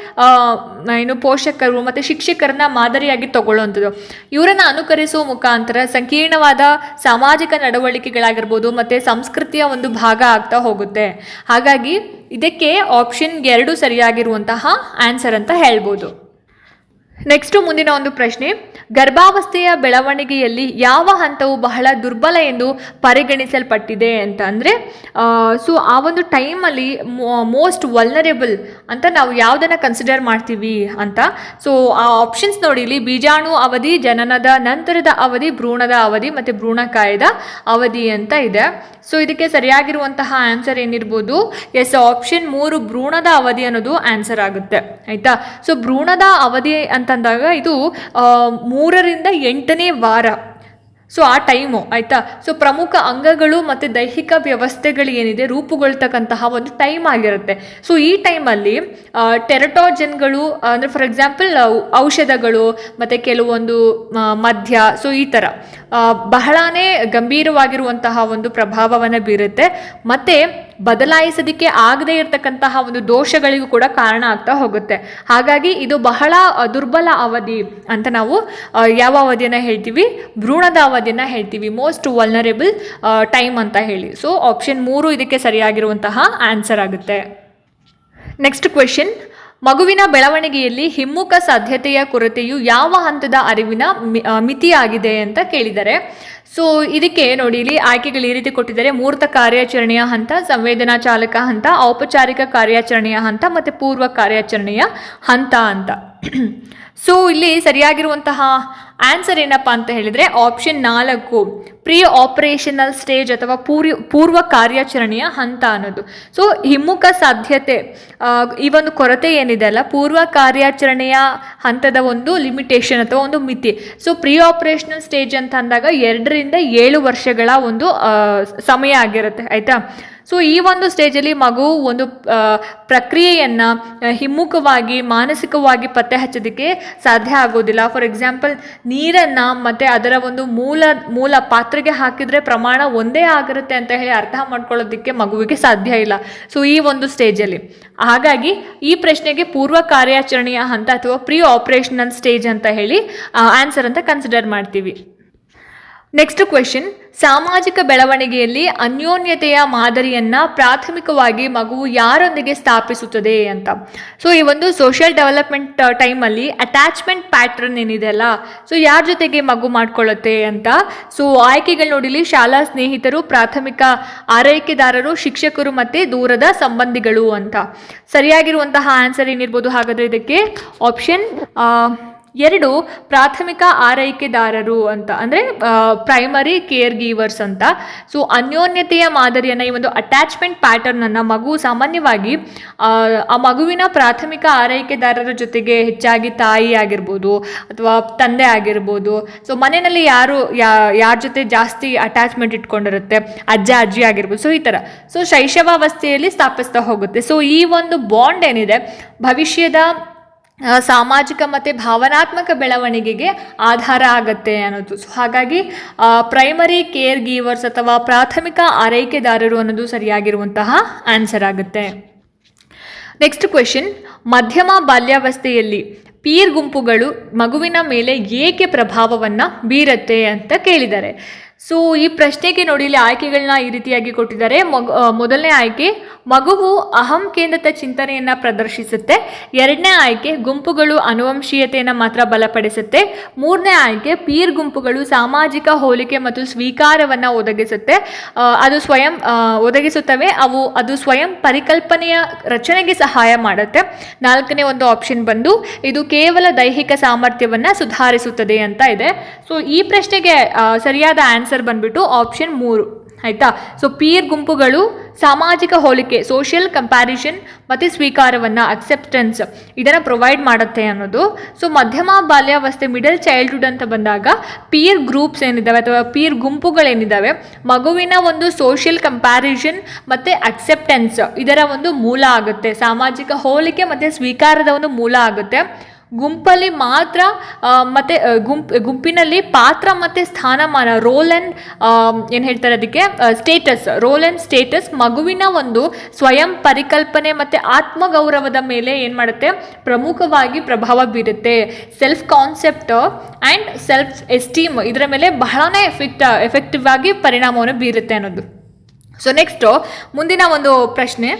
ಪೋಷಕರು ಮತ್ತು ಶಿಕ್ಷಕರನ್ನ ಮಾದರಿಯಾಗಿ ತಗೊಳ್ಳುವಂಥದ್ದು. ಇವರನ್ನು ಅನುಕರಿಸುವ ಮುಖಾಂತರ ಸಂಕೀರ್ಣವಾದ ಸಾಮಾಜಿಕ ನಡವಳಿಕೆಗಳಾಗಿರ್ಬೋದು ಮತ್ತು ಸಂಸ್ಕೃತಿಯ ಒಂದು ಭಾಗ ಆಗ್ತಾ ಹೋಗುತ್ತೆ. ಹಾಗಾಗಿ ಇದಕ್ಕೆ ಆಪ್ಷನ್ 2 ಸರಿಯಾಗಿರುವಂತಹ ಆನ್ಸರ್ ಅಂತ ಹೇಳ್ಬೋದು. ನೆಕ್ಸ್ಟು ಮುಂದಿನ ಒಂದು ಪ್ರಶ್ನೆ, ಗರ್ಭಾವಸ್ಥೆಯ ಬೆಳವಣಿಗೆಯಲ್ಲಿ ಯಾವ ಹಂತವು ಬಹಳ ದುರ್ಬಲ ಎಂದು ಪರಿಗಣಿಸಲ್ಪಟ್ಟಿದೆ ಅಂತ. ಅಂದರೆ ಸೊ ಆ ಒಂದು ಟೈಮಲ್ಲಿ ಮೋಸ್ಟ್ ವಲ್ನರೇಬಲ್ ಅಂತ ನಾವು ಯಾವುದನ್ನು ಕನ್ಸಿಡರ್ ಮಾಡ್ತೀವಿ ಅಂತ. ಸೊ ಆ ಆಪ್ಷನ್ಸ್ ನೋಡಿ, ಇಲ್ಲಿ ಬೀಜಾಣು ಅವಧಿ, ಜನನದ ನಂತರದ ಅವಧಿ, ಭ್ರೂಣದ ಅವಧಿ ಮತ್ತು ಭ್ರೂಣಕಾಯದ ಅವಧಿ ಅಂತ ಇದೆ. ಸೊ ಇದಕ್ಕೆ ಸರಿಯಾಗಿರುವಂತಹ ಆನ್ಸರ್ ಏನಿರ್ಬೋದು? ಆಪ್ಷನ್ 3 ಭ್ರೂಣದ ಅವಧಿ ಅನ್ನೋದು ಆನ್ಸರ್ ಆಗುತ್ತೆ. ಆಯಿತಾ? ಸೊ ಭ್ರೂಣದ ಅವಧಿ ಅಂತಂದಾಗ ಇದು 3ರಿಂದ 8ನೇ ವಾರ. ಸೊ ಆ ಟೈಮು ಆಯಿತಾ. ಸೊ ಪ್ರಮುಖ ಅಂಗಗಳು ಮತ್ತು ದೈಹಿಕ ವ್ಯವಸ್ಥೆಗಳು ಏನಿದೆ ರೂಪುಗೊಳ್ತಕ್ಕಂತಹ ಒಂದು ಟೈಮ್ ಆಗಿರುತ್ತೆ. ಸೊ ಈ ಟೈಮಲ್ಲಿ ಟೆರಟೋಜನ್ಗಳು ಅಂದರೆ ಫಾರ್ ಎಕ್ಸಾಂಪಲ್ ಔಷಧಗಳು ಮತ್ತು ಕೆಲವೊಂದು ಮದ್ಯ, ಸೊ ಈ ಥರ ಬಹಳನೇ ಗಂಭೀರವಾಗಿರುವಂತಹ ಒಂದು ಪ್ರಭಾವವನ್ನು ಬೀರುತ್ತೆ. ಮತ್ತು ಬದಲಾಯಿಸೋದಕ್ಕೆ ಆಗದೇ ಇರತಕ್ಕಂತಹ ಒಂದು ದೋಷಗಳಿಗೂ ಕೂಡ ಕಾರಣ ಆಗ್ತಾ ಹೋಗುತ್ತೆ. ಹಾಗಾಗಿ ಇದು ಬಹಳ ದುರ್ಬಲ ಅವಧಿ ಅಂತ ನಾವು ಯಾವ ಅವಧಿಯನ್ನು ಹೇಳ್ತೀವಿ, ಭ್ರೂಣದ ಅವಧಿಯನ್ನು ಹೇಳ್ತೀವಿ, ಮೋಸ್ಟ್ ವಲ್ನರೇಬಲ್ ಟೈಮ್ ಅಂತ ಹೇಳಿ. ಸೊ ಆಪ್ಷನ್ 3 ಇದಕ್ಕೆ ಸರಿಯಾಗಿರುವಂತಹ ಆನ್ಸರ್ ಆಗುತ್ತೆ. ನೆಕ್ಸ್ಟ್ ಕ್ವೆಶನ್, ಮಗುವಿನ ಬೆಳವಣಿಗೆಯಲ್ಲಿ ಹಿಮ್ಮುಖ ಸಾಧ್ಯತೆಯ ಕೊರತೆಯು ಯಾವ ಹಂತದ ಅರಿವಿನ ಮಿತಿಯಾಗಿದೆ ಅಂತ ಕೇಳಿದ್ದಾರೆ. ಸೊ ಇದಕ್ಕೆ ನೋಡಿ, ಇಲ್ಲಿ ಆಯ್ಕೆಗಳು ಈ ರೀತಿ ಕೊಟ್ಟಿದ್ದಾರೆ: ಮೂರ್ತ ಕಾರ್ಯಾಚರಣೆಯ ಹಂತ, ಸಂವೇದನಾ ಚಾಲಕ ಹಂತ, ಔಪಚಾರಿಕ ಕಾರ್ಯಾಚರಣೆಯ ಹಂತ ಮತ್ತು ಪೂರ್ವ ಕಾರ್ಯಾಚರಣೆಯ ಹಂತ ಅಂತ. ಸೊ ಇಲ್ಲಿ ಸರಿಯಾಗಿರುವಂತಹ ಆನ್ಸರ್ ಏನಪ್ಪ ಅಂತ ಹೇಳಿದರೆ ಆಪ್ಷನ್ 4, ಪ್ರೀ ಆಪರೇಷನಲ್ ಸ್ಟೇಜ್ ಅಥವಾ ಪೂರ್ವ ಕಾರ್ಯಾಚರಣೆಯ ಹಂತ ಅನ್ನೋದು. ಸೊ ಹಿಮ್ಮುಖ ಸಾಧ್ಯತೆ ಈ ಒಂದು ಕೊರತೆ ಏನಿದೆ ಅಲ್ಲ, ಪೂರ್ವ ಕಾರ್ಯಾಚರಣೆಯ ಹಂತದ ಒಂದು ಲಿಮಿಟೇಷನ್ ಅಥವಾ ಒಂದು ಮಿತಿ. ಸೊ ಪ್ರೀ ಆಪರೇಷನಲ್ ಸ್ಟೇಜ್ ಅಂತ ಅಂದಾಗ 2 ರಿಂದ 7 ವರ್ಷಗಳ ಒಂದು ಸಮಯ ಆಗಿರುತ್ತೆ ಆಯಿತಾ. ಸೊ ಈ ಒಂದು ಸ್ಟೇಜಲ್ಲಿ ಮಗು ಒಂದು ಪ್ರಕ್ರಿಯೆಯನ್ನು ಹಿಮ್ಮುಖವಾಗಿ ಮಾನಸಿಕವಾಗಿ ಪತ್ತೆ ಹಚ್ಚೋದಕ್ಕೆ ಸಾಧ್ಯ ಆಗೋದಿಲ್ಲ. ಫಾರ್ ಎಕ್ಸಾಂಪಲ್, ನೀರನ್ನು ಮತ್ತು ಅದರ ಒಂದು ಮೂಲ ಪಾತ್ರೆಗೆ ಹಾಕಿದರೆ ಪ್ರಮಾಣ ಒಂದೇ ಆಗಿರುತ್ತೆ ಅಂತ ಹೇಳಿ ಅರ್ಥ ಮಾಡ್ಕೊಳ್ಳೋದಕ್ಕೆ ಮಗುವಿಗೆ ಸಾಧ್ಯ ಇಲ್ಲ. ಸೊ ಈ ಒಂದು ಸ್ಟೇಜಲ್ಲಿ ಹಾಗಾಗಿ ಈ ಪ್ರಶ್ನೆಗೆ ಪೂರ್ವ ಕಾರ್ಯಾಚರಣೆಯ ಹಂತ ಅಥವಾ ಪ್ರೀ ಆಪರೇಷನಲ್ ಸ್ಟೇಜ್ ಅಂತ ಹೇಳಿ ಆನ್ಸರ್ ಅಂತ ಕನ್ಸಿಡರ್ ಮಾಡ್ತೀವಿ. ನೆಕ್ಸ್ಟ್ ಕ್ವೆಶನ್, ಸಾಮಾಜಿಕ ಬೆಳವಣಿಗೆಯಲ್ಲಿ ಅನ್ಯೋನ್ಯತೆಯ ಮಾದರಿಯನ್ನು ಪ್ರಾಥಮಿಕವಾಗಿ ಮಗುವು ಯಾರೊಂದಿಗೆ ಸ್ಥಾಪಿಸುತ್ತದೆ ಅಂತ. ಸೊ ಈ ಒಂದು ಸೋಷಿಯಲ್ ಡೆವಲಪ್ಮೆಂಟ್ ಟೈಮಲ್ಲಿ ಅಟ್ಯಾಚ್ಮೆಂಟ್ ಪ್ಯಾಟ್ರನ್ ಏನಿದೆ ಅಲ್ಲ, ಸೊ ಯಾರ ಜೊತೆಗೆ ಮಗು ಮಾಡ್ಕೊಳ್ಳುತ್ತೆ ಅಂತ. ಸೊ ಆಯ್ಕೆಗಳು ನೋಡಿಲಿ: ಶಾಲಾ ಸ್ನೇಹಿತರು, ಪ್ರಾಥಮಿಕ ಆರೈಕೆದಾರರು, ಶಿಕ್ಷಕರು ಮತ್ತು ದೂರದ ಸಂಬಂಧಿಗಳು ಅಂತ. ಸರಿಯಾಗಿರುವಂತಹ ಆನ್ಸರ್ ಏನಿರ್ಬೋದು ಹಾಗಾದರೆ ಇದಕ್ಕೆ ಆಪ್ಷನ್ 2, ಪ್ರಾಥಮಿಕ ಆರೈಕೆದಾರರು ಅಂತ, ಅಂದರೆ ಪ್ರೈಮರಿ ಕೇರ್ ಗೀವರ್ಸ್ ಅಂತ. ಸೊ ಅನ್ಯೋನ್ಯತೆಯ ಮಾದರಿಯನ್ನು, ಈ ಒಂದು ಅಟ್ಯಾಚ್ಮೆಂಟ್ ಪ್ಯಾಟರ್ನನ್ನು ಮಗು ಸಾಮಾನ್ಯವಾಗಿ ಆ ಮಗುವಿನ ಪ್ರಾಥಮಿಕ ಆರೈಕೆದಾರರ ಜೊತೆಗೆ ಹೆಚ್ಚಾಗಿ ತಾಯಿ ಆಗಿರ್ಬೋದು ಅಥವಾ ತಂದೆ ಆಗಿರ್ಬೋದು. ಸೊ ಮನೆಯಲ್ಲಿ ಯಾರ ಜೊತೆ ಜಾಸ್ತಿ ಅಟ್ಯಾಚ್ಮೆಂಟ್ ಇಟ್ಕೊಂಡಿರುತ್ತೆ, ಅಜ್ಜ ಅಜ್ಜಿ ಆಗಿರ್ಬೋದು. ಸೊ ಈ ಥರ ಸೊ ಶೈಶವಾವಸ್ಥೆಯಲ್ಲಿ ಸ್ಥಾಪಿಸ್ತಾ ಹೋಗುತ್ತೆ. ಸೊ ಈ ಒಂದು ಬಾಂಡ್ ಏನಿದೆ ಭವಿಷ್ಯದ ಸಾಮಾಜಿಕ ಮತ್ತು ಭಾವನಾತ್ಮಕ ಬೆಳವಣಿಗೆಗೆ ಆಧಾರ ಆಗತ್ತೆ ಅನ್ನೋದು. ಸೊ ಹಾಗಾಗಿ ಪ್ರೈಮರಿ ಕೇರ್ ಗೀವರ್ಸ್ ಅಥವಾ ಪ್ರಾಥಮಿಕ ಆರೈಕೆದಾರರು ಅನ್ನೋದು ಸರಿಯಾಗಿರುವಂತಹ ಆನ್ಸರ್ ಆಗುತ್ತೆ. ನೆಕ್ಸ್ಟ್ ಕ್ವೆಶನ್, ಮಧ್ಯಮ ಬಾಲ್ಯಾವಸ್ಥೆಯಲ್ಲಿ ಪೀರ್ ಗುಂಪುಗಳು ಮಗುವಿನ ಮೇಲೆ ಏಕೆ ಪ್ರಭಾವವನ್ನು ಬೀರುತ್ತೆ ಅಂತ ಕೇಳಿದ್ದಾರೆ. ಸೊ ಈ ಪ್ರಶ್ನೆಗೆ ನೋಡಿ, ಇಲ್ಲಿ ಆಯ್ಕೆಗಳನ್ನ ಈ ರೀತಿಯಾಗಿ ಕೊಟ್ಟಿದ್ದಾರೆ. ಮೊದಲನೇ ಆಯ್ಕೆ, ಮಗುವು ಅಹಂ ಕೇಂದ್ರಿತ ಚಿಂತನೆಯನ್ನು ಪ್ರದರ್ಶಿಸುತ್ತೆ. 2ನೇ ಆಯ್ಕೆ, ಗುಂಪುಗಳು ಅನುವಂಶೀಯತೆಯನ್ನು ಮಾತ್ರ ಬಲಪಡಿಸುತ್ತೆ. 3ನೇ ಆಯ್ಕೆ, ಪೀರ್ ಗುಂಪುಗಳು ಸಾಮಾಜಿಕ ಹೋಲಿಕೆ ಮತ್ತು ಸ್ವೀಕಾರವನ್ನು ಒದಗಿಸುತ್ತವೆ. ಅದು ಸ್ವಯಂ ಪರಿಕಲ್ಪನೆಯ ರಚನೆಗೆ ಸಹಾಯ ಮಾಡುತ್ತೆ. 4ನೇ ಒಂದು ಆಪ್ಷನ್ ಬಂದು ಇದು ಕೇವಲ ದೈಹಿಕ ಸಾಮರ್ಥ್ಯವನ್ನು ಸುಧಾರಿಸುತ್ತದೆ ಅಂತ ಇದೆ. ಸೊ ಈ ಪ್ರಶ್ನೆಗೆ ಸರಿಯಾದ ಆನ್ಸರ್ ಬಂದ್ಬಿಟ್ಟು ಆಪ್ಷನ್ 3 ಆಯಿತಾ. ಸೊ ಪೀರ್ ಗುಂಪುಗಳು ಸಾಮಾಜಿಕ ಹೋಲಿಕೆ, ಸೋಷಿಯಲ್ ಕಂಪ್ಯಾರಿಷನ್ ಮತ್ತು ಸ್ವೀಕಾರವನ್ನು, ಅಕ್ಸೆಪ್ಟೆನ್ಸ್ ಇದನ್ನು ಪ್ರೊವೈಡ್ ಮಾಡುತ್ತೆ ಅನ್ನೋದು. ಸೊ ಮಧ್ಯಮ ಬಾಲ್ಯಾವಸ್ಥೆ, ಮಿಡಲ್ ಚೈಲ್ಡ್ಹುಡ್ ಅಂತ ಬಂದಾಗ ಪೀರ್ ಗ್ರೂಪ್ಸ್ ಏನಿದ್ದಾವೆ ಅಥವಾ ಪೀರ್ ಗುಂಪುಗಳೇನಿದ್ದಾವೆ ಮಗುವಿನ ಒಂದು ಸೋಷಿಯಲ್ ಕಂಪ್ಯಾರಿಷನ್ ಮತ್ತು ಅಕ್ಸೆಪ್ಟೆನ್ಸ್ ಇದರ ಒಂದು ಮೂಲ ಆಗುತ್ತೆ. ಸಾಮಾಜಿಕ ಹೋಲಿಕೆ ಮತ್ತು ಸ್ವೀಕಾರದ ಒಂದು ಮೂಲ ಆಗುತ್ತೆ. ಗುಂಪಲ್ಲಿ ಮಾತ್ರ ಮತ್ತು ಗುಂಪಿನಲ್ಲಿ ಪಾತ್ರ ಮತ್ತು ಸ್ಥಾನಮಾನ, ರೋಲ್ ಆ್ಯಂಡ್ ಏನು ಹೇಳ್ತಾರೆ ಅದಕ್ಕೆ ರೋಲ್ ಆ್ಯಂಡ್ ಸ್ಟೇಟಸ್ ಮಗುವಿನ ಒಂದು ಸ್ವಯಂ ಪರಿಕಲ್ಪನೆ ಮತ್ತು ಆತ್ಮಗೌರವದ ಮೇಲೆ ಏನು ಮಾಡುತ್ತೆ, ಪ್ರಮುಖವಾಗಿ ಪ್ರಭಾವ ಬೀರುತ್ತೆ. Self concept and self esteem ಇದರ ಮೇಲೆ ಬಹಳನೇ ಎಫೆಕ್ಟಿವ್ ಆಗಿ ಪರಿಣಾಮವನ್ನು ಬೀರುತ್ತೆ ಅನ್ನೋದು. ಸೊ ನೆಕ್ಸ್ಟು ಮುಂದಿನ ಒಂದು ಪ್ರಶ್ನೆ,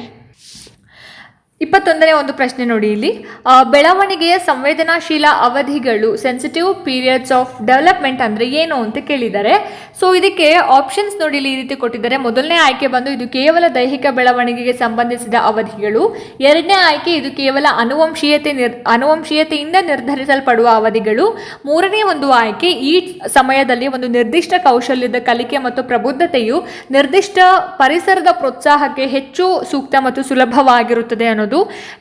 21ನೇ ಒಂದು ಪ್ರಶ್ನೆ ನೋಡಿ. ಇಲ್ಲಿ ಬೆಳವಣಿಗೆಯ ಸಂವೇದನಾಶೀಲ ಅವಧಿಗಳು, ಸೆನ್ಸಿಟಿವ್ ಪೀರಿಯಡ್ಸ್ ಆಫ್ ಡೆವಲಪ್ಮೆಂಟ್ ಅಂದರೆ ಏನು ಅಂತ ಕೇಳಿದ್ದಾರೆ. ಸೊ ಇದಕ್ಕೆ ಆಪ್ಷನ್ಸ್ ನೋಡಿ ಇಲ್ಲಿ ಈ ರೀತಿ ಕೊಟ್ಟಿದ್ದಾರೆ. ಮೊದಲನೇ ಆಯ್ಕೆ ಬಂದು ಇದು ಕೇವಲ ದೈಹಿಕ ಬೆಳವಣಿಗೆಗೆ ಸಂಬಂಧಿಸಿದ ಅವಧಿಗಳು. 2ನೇ ಆಯ್ಕೆ ಇದು ಕೇವಲ ಅನುವಂಶೀಯತೆಯಿಂದ ನಿರ್ಧರಿಸಲ್ಪಡುವ ಅವಧಿಗಳು. 3ನೇ ಒಂದು ಆಯ್ಕೆ ಈ ಸಮಯದಲ್ಲಿ ಒಂದು ನಿರ್ದಿಷ್ಟ ಕೌಶಲ್ಯದ ಕಲಿಕೆ ಮತ್ತು ಪ್ರಬುದ್ಧತೆಯು ನಿರ್ದಿಷ್ಟ ಪರಿಸರದ ಪ್ರೋತ್ಸಾಹಕ್ಕೆ ಹೆಚ್ಚು ಸೂಕ್ತ ಮತ್ತು ಸುಲಭವಾಗಿರುತ್ತದೆ ಅನ್ನೋದು.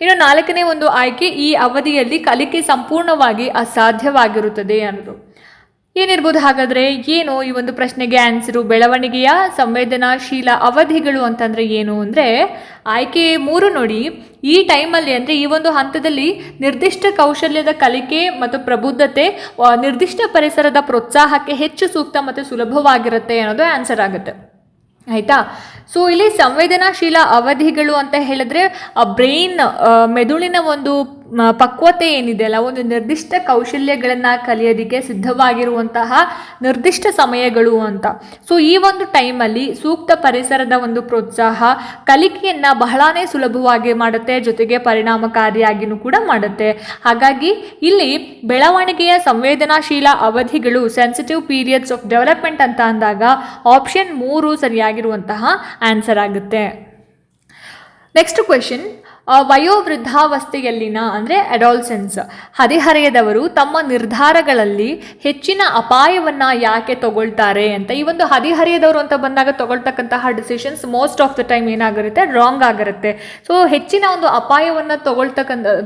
ಇನ್ನು 4ನೇ ಒಂದು ಆಯ್ಕೆ ಈ ಅವಧಿಯಲ್ಲಿ ಕಲಿಕೆ ಸಂಪೂರ್ಣವಾಗಿ ಅಸಾಧ್ಯವಾಗಿರುತ್ತದೆ ಅನ್ನೋದು. ಏನಿರ್ಬೋದು ಹಾಗಾದರೆ? ಏನು ಈ ಒಂದು ಪ್ರಶ್ನೆಗೆ ಆನ್ಸರು? ಬೆಳವಣಿಗೆಯ ಸಂವೇದನಾಶೀಲ ಅವಧಿಗಳು ಅಂತಂದರೆ ಏನು ಅಂದರೆ, ಆಯ್ಕೆ 3 ನೋಡಿ. ಈ ಟೈಮಲ್ಲಿ ಅಂದರೆ ಈ ಒಂದು ಹಂತದಲ್ಲಿ ನಿರ್ದಿಷ್ಟ ಕೌಶಲ್ಯದ ಕಲಿಕೆ ಮತ್ತು ಪ್ರಬುದ್ಧತೆ ನಿರ್ದಿಷ್ಟ ಪರಿಸರದ ಪ್ರೋತ್ಸಾಹಕ್ಕೆ ಹೆಚ್ಚು ಸೂಕ್ತ ಮತ್ತು ಸುಲಭವಾಗಿರುತ್ತೆ ಅನ್ನೋದು ಆನ್ಸರ್ ಆಗುತ್ತೆ. ಆಯಿತಾ? ಸೊ ಇಲ್ಲಿ ಸಂವೇದನಾಶೀಲ ಅವಧಿಗಳು ಅಂತ ಹೇಳಿದ್ರೆ ಬ್ರೈನ್, ಮೆದುಳಿನ ಒಂದು ಪಕ್ವತೆ ಏನಿದೆ ಅಲ್ಲ, ಒಂದು ನಿರ್ದಿಷ್ಟ ಕೌಶಲ್ಯಗಳನ್ನು ಕಲಿಯೋದಕ್ಕೆ ಸಿದ್ಧವಾಗಿರುವಂತಹ ನಿರ್ದಿಷ್ಟ ಸಮಯಗಳು ಅಂತ. ಸೊ ಈ ಒಂದು ಟೈಮಲ್ಲಿ ಸೂಕ್ತ ಪರಿಸರದ ಒಂದು ಪ್ರೋತ್ಸಾಹ ಕಲಿಕೆಯನ್ನು ಬಹಳನೇ ಸುಲಭವಾಗಿ ಮಾಡುತ್ತೆ, ಜೊತೆಗೆ ಪರಿಣಾಮಕಾರಿಯಾಗಿಯೂ ಕೂಡ ಮಾಡುತ್ತೆ. ಹಾಗಾಗಿ ಇಲ್ಲಿ ಬೆಳವಣಿಗೆಯ ಸಂವೇದನಾಶೀಲ ಅವಧಿಗಳು, ಸೆನ್ಸಿಟಿವ್ ಪೀರಿಯಡ್ಸ್ ಆಫ್ ಡೆವಲಪ್ಮೆಂಟ್ ಅಂತ ಅಂದಾಗ ಆಪ್ಷನ್ 3 ಸರಿಯಾಗಿರುವಂತಹ ಆನ್ಸರ್ ಆಗುತ್ತೆ. ನೆಕ್ಸ್ಟ್ ಕ್ವೆಶನ್, ವಯೋವೃದ್ಧಾವಸ್ಥೆಯಲ್ಲಿನ ಅಂದರೆ ಅಡಾಲ್ಸೆನ್ಸ್ ಹದಿಹರೆಯದವರು ತಮ್ಮ ನಿರ್ಧಾರಗಳಲ್ಲಿ ಹೆಚ್ಚಿನ ಅಪಾಯವನ್ನು ಯಾಕೆ ತಗೊಳ್ತಾರೆ ಅಂತ. ಈ ಒಂದು ಹದಿಹರೆಯದವರು ಅಂತ ಬಂದಾಗ ತಗೊಳ್ತಕ್ಕಂತಹ decisions most of the time ಏನಾಗಿರುತ್ತೆ, ರಾಂಗ್ ಆಗಿರುತ್ತೆ. ಸೊ ಹೆಚ್ಚಿನ ಒಂದು ಅಪಾಯವನ್ನು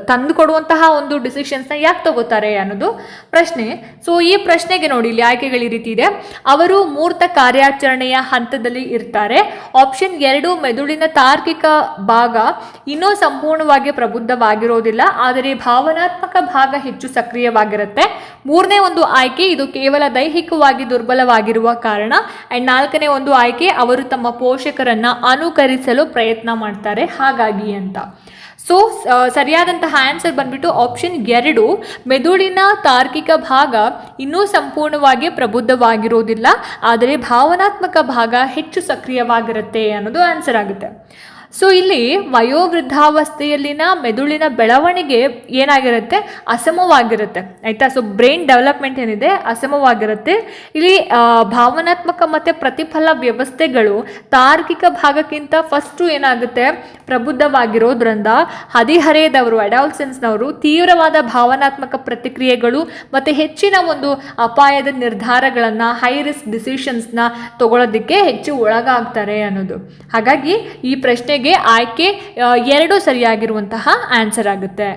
ತಂದು ಕೊಡುವಂತಹ ಒಂದು ಡಿಸಿಷನ್ಸ್ನ ಯಾಕೆ ತಗೋತಾರೆ ಅನ್ನೋದು ಪ್ರಶ್ನೆ. ಸೊ ಈ ಪ್ರಶ್ನೆಗೆ ನೋಡಿ, ಇಲ್ಲಿ ಆಯ್ಕೆಗಳು ಈ ರೀತಿ ಇದೆ. ಅವರು ಮೂರ್ತ ಕಾರ್ಯಾಚರಣೆಯ ಹಂತದಲ್ಲಿ ಇರ್ತಾರೆ. ಆಪ್ಷನ್ 2 ಮೆದುಳಿನ ತಾರ್ಕಿಕ ಭಾಗ ಇನ್ನೂ ಸಂಪೂರ್ಣವಾಗಿ ಪ್ರಬುದ್ಧವಾಗಿರೋದಿಲ್ಲ, ಆದರೆ ಭಾವನಾತ್ಮಕ ಭಾಗ ಹೆಚ್ಚು ಸಕ್ರಿಯವಾಗಿರುತ್ತೆ. 3ನೇ ಒಂದು ಆಯ್ಕೆ, ಇದು ಕೇವಲ ದೈಹಿಕವಾಗಿ ದುರ್ಬಲವಾಗಿರುವ ಕಾರಣ. ಆ್ಯಂಡ್ 4ನೇ ಒಂದು ಆಯ್ಕೆ, ಅವರು ತಮ್ಮ ಪೋಷಕರನ್ನು ಅನುಕರಿಸಲು ಪ್ರಯತ್ನ ಮಾಡ್ತಾರೆ ಹಾಗಾಗಿ ಅಂತ. ಸೊ ಸರಿಯಾದಂತಹ ಆನ್ಸರ್ ಬಂದ್ಬಿಟ್ಟು ಆಪ್ಷನ್ 2, ಮೆದುಳಿನ ತಾರ್ಕಿಕ ಭಾಗ ಇನ್ನೂ ಸಂಪೂರ್ಣವಾಗಿ ಪ್ರಬುದ್ಧವಾಗಿರೋದಿಲ್ಲ, ಆದರೆ ಭಾವನಾತ್ಮಕ ಭಾಗ ಹೆಚ್ಚು ಸಕ್ರಿಯವಾಗಿರುತ್ತೆ ಅನ್ನೋದು ಆನ್ಸರ್ ಆಗುತ್ತೆ. ಸೊ ಇಲ್ಲಿ ವಯೋವೃದ್ಧಾವಸ್ಥೆಯಲ್ಲಿನ ಮೆದುಳಿನ ಬೆಳವಣಿಗೆ ಏನಾಗಿರುತ್ತೆ, ಅಸಮವಾಗಿರುತ್ತೆ. ಆಯಿತಾ? ಸೊ ಬ್ರೈನ್ ಡೆವಲಪ್ಮೆಂಟ್ ಏನಿದೆ ಅಸಮವಾಗಿರುತ್ತೆ. ಇಲ್ಲಿ ಭಾವನಾತ್ಮಕ ಮತ್ತು ಪ್ರತಿಫಲ ವ್ಯವಸ್ಥೆಗಳು ತಾರ್ಕಿಕ ಭಾಗಕ್ಕಿಂತ ಫಸ್ಟು ಏನಾಗುತ್ತೆ, ಪ್ರಬುದ್ಧವಾಗಿರೋದ್ರಿಂದ ಹದಿಹರೆಯದವರು, ಅಡಾಲ್ಸೆನ್ಸ್ನವರು ತೀವ್ರವಾದ ಭಾವನಾತ್ಮಕ ಪ್ರತಿಕ್ರಿಯೆಗಳು ಮತ್ತು ಹೆಚ್ಚಿನ ಒಂದು ಅಪಾಯದ ನಿರ್ಧಾರಗಳನ್ನು, ಹೈ ರಿಸ್ಕ್ ಡಿಸಿಷನ್ಸ್ನ ತಗೊಳ್ಳೋದಕ್ಕೆ ಹೆಚ್ಚು ಒಳಗಾಗ್ತಾರೆ ಅನ್ನೋದು. ಹಾಗಾಗಿ ಈ ಪ್ರಶ್ನೆಗೆ ಆಯ್ಕೆ 2 ಸರಿಯಾಗಿರುವಂತಹ ಆನ್ಸರ್ ಆಗುತ್ತೆ.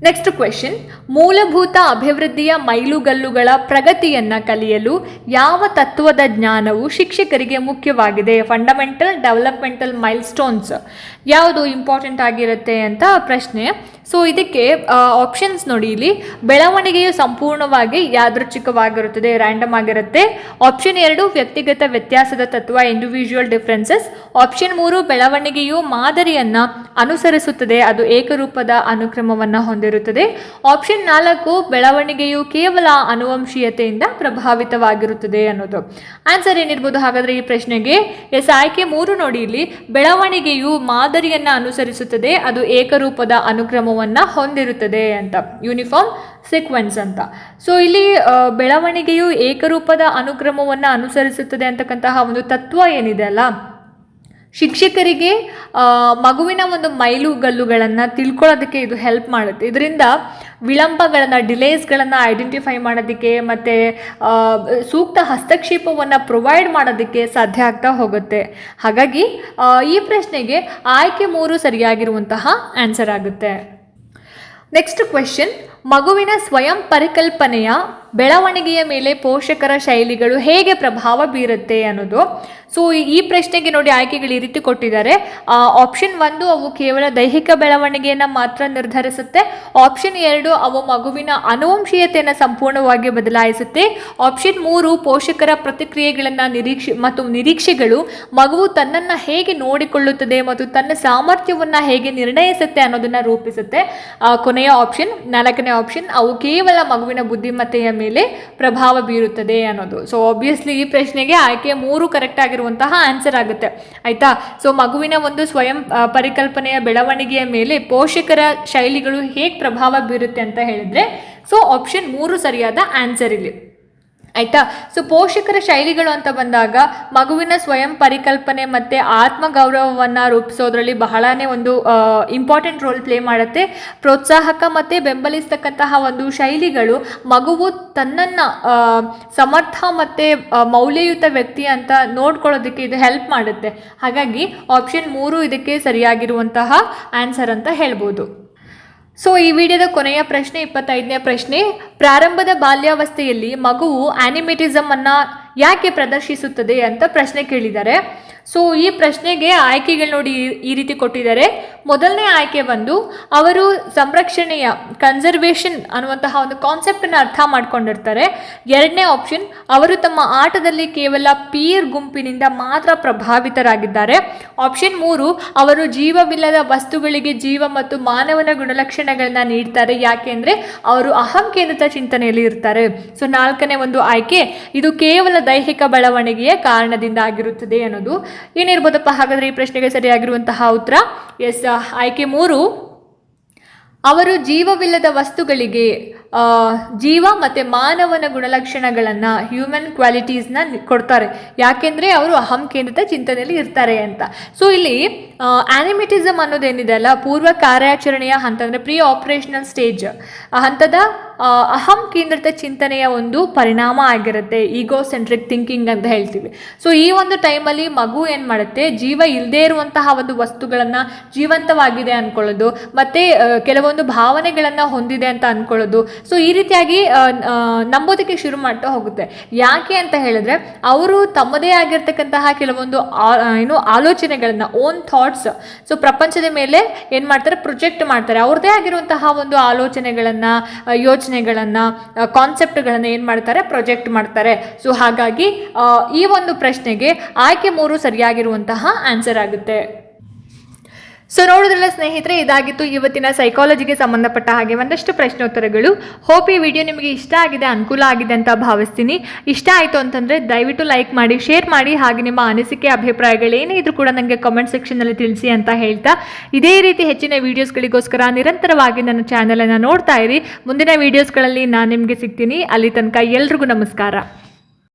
ನೆಕ್ಸ್ಟ್ ಕ್ವೆಶನ್, ಮೂಲಭೂತ ಅಭಿವೃದ್ಧಿಯ ಮೈಲುಗಲ್ಲುಗಳ ಪ್ರಗತಿಯನ್ನು ಕಲಿಯಲು ಯಾವ ತತ್ವದ ಜ್ಞಾನವು ಶಿಕ್ಷಕರಿಗೆ ಮುಖ್ಯವಾಗಿದೆ? ಫಂಡಮೆಂಟಲ್ ಡೆವಲಪ್ಮೆಂಟಲ್ ಮೈಲ್ಸ್ಟೋನ್ಸ್ ಯಾವುದು ಇಂಪಾರ್ಟೆಂಟ್ ಆಗಿರುತ್ತೆ ಅಂತ ಪ್ರಶ್ನೆ. ಸೊ ಇದಕ್ಕೆ ಆಪ್ಷನ್ಸ್ ನೋಡಿ, ಇಲ್ಲಿ ಬೆಳವಣಿಗೆಯು ಸಂಪೂರ್ಣವಾಗಿ ಯಾದೃಚ್ಛಿಕವಾಗಿರುತ್ತದೆ, ರ್ಯಾಂಡಮ್ ಆಗಿರುತ್ತೆ. ಆಪ್ಷನ್ 2 ವ್ಯಕ್ತಿಗತ ವ್ಯತ್ಯಾಸದ ತತ್ವ, ಇಂಡಿವಿಜುವಲ್ ಡಿಫ್ರೆನ್ಸಸ್. ಆಪ್ಷನ್ 3 ಬೆಳವಣಿಗೆಯು ಮಾದರಿಯನ್ನು ಅನುಸರಿಸುತ್ತದೆ, ಅದು ಏಕರೂಪದ ಅನುಕ್ರಮವನ್ನು ಹೊಂದಿರುತ್ತದೆ. ಆಪ್ಷನ್ 4 ಬೆಳವಣಿಗೆಯು ಕೇವಲ ಅನುವಂಶೀಯತೆಯಿಂದ ಪ್ರಭಾವಿತವಾಗಿರುತ್ತದೆ ಅನ್ನೋದು. ಆನ್ಸರ್ ಏನಿರ್ಬೋದು ಹಾಗಾದರೆ ಈ ಪ್ರಶ್ನೆಗೆ? ಎಸ್, ಆಯ್ಕೆ 3 ನೋಡಿ, ಇಲ್ಲಿ ಬೆಳವಣಿಗೆಯು ಮಾದರಿಯನ್ನು ಅನುಸರಿಸುತ್ತದೆ, ಅದು ಏಕರೂಪದ ಅನುಕ್ರಮವನ್ನು ಹೊಂದಿರುತ್ತದೆ ಅಂತ, ಯೂನಿಫಾರ್ಮ್ ಸೀಕ್ವೆನ್ಸ್ ಅಂತ. ಸೊ ಇಲ್ಲಿ ಬೆಳವಣಿಗೆಯು ಏಕರೂಪದ ಅನುಕ್ರಮವನ್ನು ಅನುಸರಿಸುತ್ತದೆ ಅಂತಕ್ಕಂತಹ ಒಂದು ತತ್ವ ಏನಿದೆ ಅಲ್ಲ, ಶಿಕ್ಷಕರಿಗೆ ಮಗುವಿನ ಒಂದು ಮೈಲುಗಲ್ಲುಗಳನ್ನು ತಿಳ್ಕೊಳ್ಳೋದಕ್ಕೆ ಇದು ಹೆಲ್ಪ್ ಮಾಡುತ್ತೆ. ಇದರಿಂದ ವಿಳಂಬಗಳನ್ನು, ಡಿಲೇಸ್ಗಳನ್ನು ಐಡೆಂಟಿಫೈ ಮಾಡೋದಕ್ಕೆ ಮತ್ತು ಸೂಕ್ತ ಹಸ್ತಕ್ಷೇಪವನ್ನು ಪ್ರೊವೈಡ್ ಮಾಡೋದಕ್ಕೆ ಸಾಧ್ಯ ಆಗ್ತಾ ಹೋಗುತ್ತೆ. ಹಾಗಾಗಿ ಈ ಪ್ರಶ್ನೆಗೆ ಆಯ್ಕೆ 3 ಸರಿಯಾಗಿರುವಂತಹ ಆನ್ಸರ್ ಆಗುತ್ತೆ. ನೆಕ್ಸ್ಟ್ ಕ್ವೆಶನ್, ಮಗುವಿನ ಸ್ವಯಂ ಪರಿಕಲ್ಪನೆಯ ಬೆಳವಣಿಗೆಯ ಮೇಲೆ ಪೋಷಕರ ಶೈಲಿಗಳು ಹೇಗೆ ಪ್ರಭಾವ ಬೀರುತ್ತೆ ಅನ್ನೋದು. ಸೊ ಈ ಪ್ರಶ್ನೆಗೆ ನೋಡಿ, ಆಯ್ಕೆಗಳು ಈ ರೀತಿ ಕೊಟ್ಟಿದ್ದಾರೆ. ಆಪ್ಷನ್ 1 ಅವು ಕೇವಲ ದೈಹಿಕ ಬೆಳವಣಿಗೆಯನ್ನು ಮಾತ್ರ ನಿರ್ಧರಿಸುತ್ತೆ. ಆಪ್ಷನ್ 2 ಅವು ಮಗುವಿನ ಅನುವಂಶೀಯತೆಯನ್ನು ಸಂಪೂರ್ಣವಾಗಿ ಬದಲಾಯಿಸುತ್ತೆ. ಆಪ್ಷನ್ 3 ಪೋಷಕರ ಪ್ರತಿಕ್ರಿಯೆಗಳನ್ನು ನಿರೀಕ್ಷೆಗಳು ಮಗುವು ತನ್ನನ್ನು ಹೇಗೆ ನೋಡಿಕೊಳ್ಳುತ್ತದೆ ಮತ್ತು ತನ್ನ ಸಾಮರ್ಥ್ಯವನ್ನು ಹೇಗೆ ನಿರ್ಣಯಿಸುತ್ತೆ ಅನ್ನೋದನ್ನು ರೂಪಿಸುತ್ತೆ. ಕೊನೆಯ ಆಪ್ಷನ್, 4ನೇ ಆಪ್ಷನ್, ಅವು ಕೇವಲ ಮಗುವಿನ ಬುದ್ಧಿಮತ್ತೆಯ ಮೇಲೆ ಪ್ರಭಾವ ಬೀರುತ್ತದೆ ಅನ್ನೋದು. ಸೊ ಆಬ್ವಿಯಸ್ಲಿ ಈ ಪ್ರಶ್ನೆಗೆ ಆಯ್ಕೆ 3 ಕರೆಕ್ಟ್ ಆಗಿರುವಂತಹ ಆನ್ಸರ್ ಆಗುತ್ತೆ. ಆಯ್ತಾ? ಸೊ ಮಗುವಿನ ಒಂದು ಸ್ವಯಂ ಪರಿಕಲ್ಪನೆಯ ಬೆಳವಣಿಗೆಯ ಮೇಲೆ ಪೋಷಕರ ಶೈಲಿಗಳು ಹೇಗೆ ಪ್ರಭಾವ ಬೀರುತ್ತೆ ಅಂತ ಹೇಳಿದ್ರೆ, ಸೊ ಆಪ್ಷನ್ 3 ಸರಿಯಾದ ಆನ್ಸರ್ ಇಲ್ಲಿ. ಆಯಿತಾ? ಸೊ ಪೋಷಕರ ಶೈಲಿಗಳು ಅಂತ ಬಂದಾಗ ಮಗುವಿನ ಸ್ವಯಂ ಪರಿಕಲ್ಪನೆ ಮತ್ತು ಆತ್ಮಗೌರವವನ್ನು ರೂಪಿಸೋದ್ರಲ್ಲಿ ಬಹಳನೇ ಒಂದು ಇಂಪಾರ್ಟೆಂಟ್ ರೋಲ್ ಪ್ಲೇ ಮಾಡುತ್ತೆ. ಪ್ರೋತ್ಸಾಹಕ ಮತ್ತು ಬೆಂಬಲಿಸ್ತಕ್ಕಂತಹ ಒಂದು ಶೈಲಿಗಳು ಮಗುವು ತನ್ನನ್ನು ಸಮರ್ಥ ಮತ್ತು ಮೌಲ್ಯಯುತ ವ್ಯಕ್ತಿ ಅಂತ ನೋಡ್ಕೊಳ್ಳೋದಕ್ಕೆ ಇದು ಹೆಲ್ಪ್ ಮಾಡುತ್ತೆ. ಹಾಗಾಗಿ ಆಪ್ಷನ್ 3 ಇದಕ್ಕೆ ಸರಿಯಾಗಿರುವಂತಹ ಆನ್ಸರ್ ಅಂತ ಹೇಳ್ಬೋದು. ಸೊ ಈ ವಿಡಿಯೋದ ಕೊನೆಯ ಪ್ರಶ್ನೆ 25ನೇ ಪ್ರಶ್ನೆ. ಪ್ರಾರಂಭದ ಬಾಲ್ಯಾವಸ್ಥೆಯಲ್ಲಿ ಮಗುವು ಆನಿಮೇಟಿಸಮ್ ಅನ್ನ ಯಾಕೆ ಪ್ರದರ್ಶಿಸುತ್ತದೆ ಅಂತ ಪ್ರಶ್ನೆ ಕೇಳಿದ್ದಾರೆ. ಸೊ ಈ ಪ್ರಶ್ನೆಗೆ ಆಯ್ಕೆಗಳು ನೋಡಿ ಈ ರೀತಿ ಕೊಟ್ಟಿದ್ದಾರೆ. ಮೊದಲನೇ ಆಯ್ಕೆ ಬಂದು ಅವರು ಸಂರಕ್ಷಣೆಯ ಕನ್ಸರ್ವೇಷನ್ ಅನ್ನುವಂತಹ ಒಂದು ಕಾನ್ಸೆಪ್ಟನ್ನು ಅರ್ಥ ಮಾಡ್ಕೊಂಡಿರ್ತಾರೆ. ಎರಡನೇ ಆಪ್ಷನ್, ಅವರು ತಮ್ಮ ಆಟದಲ್ಲಿ ಕೇವಲ ಪೀರ್ ಗುಂಪಿನಿಂದ ಮಾತ್ರ ಪ್ರಭಾವಿತರಾಗಿದ್ದಾರೆ. ಆಪ್ಷನ್ 3, ಅವರು ಜೀವವಿಲ್ಲದ ವಸ್ತುಗಳಿಗೆ ಜೀವ ಮತ್ತು ಮಾನವನ ಗುಣಲಕ್ಷಣಗಳನ್ನ ನೀಡ್ತಾರೆ. ಯಾಕೆಂದರೆ ಅವರು ಅಹಂ ಕೇಂದ್ರಿತ ಚಿಂತನೆಯಲ್ಲಿ ಇರ್ತಾರೆ. ಸೊ ನಾಲ್ಕನೇ ಒಂದು ಆಯ್ಕೆ, ಇದು ಕೇವಲ ದೈಹಿಕ ಬೆಳವಣಿಗೆಯ ಕಾರಣದಿಂದ ಆಗಿರುತ್ತದೆ ಅನ್ನೋದು. ಏನಿರ್ಬೋದಪ್ಪ ಹಾಗಾದರೆ ಈ ಪ್ರಶ್ನೆಗೆ ಸರಿಯಾಗಿರುವಂತಹ ಉತ್ತರ? ಎಸ್, ಆಯ್ಕೆ 3, ಅವರು ಜೀವವಿಲ್ಲದ ವಸ್ತುಗಳಿಗೆ ಜೀವ ಮತ್ತು ಮಾನವನ ಗುಣಲಕ್ಷಣಗಳನ್ನು, ಹ್ಯೂಮನ್ ಕ್ವಾಲಿಟೀಸ್ನ ಕೊಡ್ತಾರೆ. ಯಾಕೆಂದರೆ ಅವರು ಅಹಂ ಕೇಂದ್ರಿತ ಚಿಂತನೆಯಲ್ಲಿ ಇರ್ತಾರೆ ಅಂತ. ಸೊ ಇಲ್ಲಿ ಆನಿಮೇಟಿಸಮ್ ಅನ್ನೋದೇನಿದೆ ಅಲ್ಲ, ಪೂರ್ವ ಕಾರ್ಯಾಚರಣೆಯ ಹಂತ ಅಂದರೆ ಪ್ರೀ ಆಪರೇಷನಲ್ ಸ್ಟೇಜ್ ಹಂತದ ಅಹಂ ಕೇಂದ್ರಿತ ಚಿಂತನೆಯ ಒಂದು ಪರಿಣಾಮ ಆಗಿರುತ್ತೆ. ಈಗೋ ಸೆಂಟ್ರಿಕ್ ಥಿಂಕಿಂಗ್ ಅಂತ ಹೇಳ್ತೀವಿ. ಸೊ ಈ ಒಂದು ಟೈಮಲ್ಲಿ ಮಗು ಏನು ಮಾಡುತ್ತೆ, ಜೀವ ಇಲ್ಲದೇ ಇರುವಂತಹ ಒಂದು ವಸ್ತುಗಳನ್ನು ಜೀವಂತವಾಗಿದೆ ಅಂದ್ಕೊಳ್ಳೋದು, ಮತ್ತು ಕೆಲವೊಂದು ಭಾವನೆಗಳನ್ನು ಹೊಂದಿದೆ ಅಂತ ಅಂದ್ಕೊಳ್ಳೋದು. ಸೊ ಈ ರೀತಿಯಾಗಿ ನಂಬೋದಕ್ಕೆ ಶುರು ಮಾಡ್ತಾ ಹೋಗುತ್ತೆ. ಯಾಕೆ ಅಂತ ಹೇಳಿದ್ರೆ ಅವರು ತಮ್ಮದೇ ಆಗಿರ್ತಕ್ಕಂತಹ ಕೆಲವೊಂದು ಆಲೋಚನೆಗಳನ್ನು, ಓನ್ ಥಾಟ್ಸ್, ಸೊ ಪ್ರಪಂಚದ ಮೇಲೆ ಏನು ಮಾಡ್ತಾರೆ, ಪ್ರೊಜೆಕ್ಟ್ ಮಾಡ್ತಾರೆ. ಅವ್ರದ್ದೇ ಆಗಿರುವಂತಹ ಒಂದು ಆಲೋಚನೆಗಳನ್ನು, ಯೋಚನೆಗಳನ್ನು, ಕಾನ್ಸೆಪ್ಟ್ಗಳನ್ನು ಏನು ಮಾಡ್ತಾರೆ, ಪ್ರೊಜೆಕ್ಟ್ ಮಾಡ್ತಾರೆ. ಸೊ ಹಾಗಾಗಿ ಈ ಒಂದು ಪ್ರಶ್ನೆಗೆ ಆಯ್ಕೆ 3 ಸರಿಯಾಗಿರುವಂತಹ ಆನ್ಸರ್ ಆಗುತ್ತೆ. ಸೊ ನೋಡೋದ್ರಲ್ಲ ಸ್ನೇಹಿತರೆ, ಇದಾಗಿತ್ತು ಇವತ್ತಿನ ಸೈಕಾಲಜಿಗೆ ಸಂಬಂಧಪಟ್ಟ ಹಾಗೆ ಒಂದಷ್ಟು ಪ್ರಶ್ನೋತ್ತರಗಳು. ಹೋಪ್ ಈ ವಿಡಿಯೋ ನಿಮಗೆ ಇಷ್ಟ ಆಗಿದೆ, ಅನುಕೂಲ ಆಗಿದೆ ಅಂತ ಭಾವಿಸ್ತೀನಿ. ಇಷ್ಟ ಆಯಿತು ಅಂತಂದರೆ ದಯವಿಟ್ಟು ಲೈಕ್ ಮಾಡಿ, ಶೇರ್ ಮಾಡಿ, ಹಾಗೆ ನಿಮ್ಮ ಅನಿಸಿಕೆ ಅಭಿಪ್ರಾಯಗಳೇನೇ ಇದ್ರೂ ಕೂಡ ನನಗೆ ಕಮೆಂಟ್ ಸೆಕ್ಷನಲ್ಲಿ ತಿಳಿಸಿ ಅಂತ ಹೇಳ್ತಾ, ಇದೇ ರೀತಿ ಹೆಚ್ಚಿನ ವೀಡಿಯೋಸ್ಗಳಿಗೋಸ್ಕರ ನಿರಂತರವಾಗಿ ನನ್ನ ಚಾನಲನ್ನು ನೋಡ್ತಾ ಇರಿ. ಮುಂದಿನ ವೀಡಿಯೋಸ್ಗಳಲ್ಲಿ ನಾನು ನಿಮಗೆ ಸಿಗ್ತೀನಿ. ಅಲ್ಲಿ ತನಕ ಎಲ್ರಿಗೂ ನಮಸ್ಕಾರ.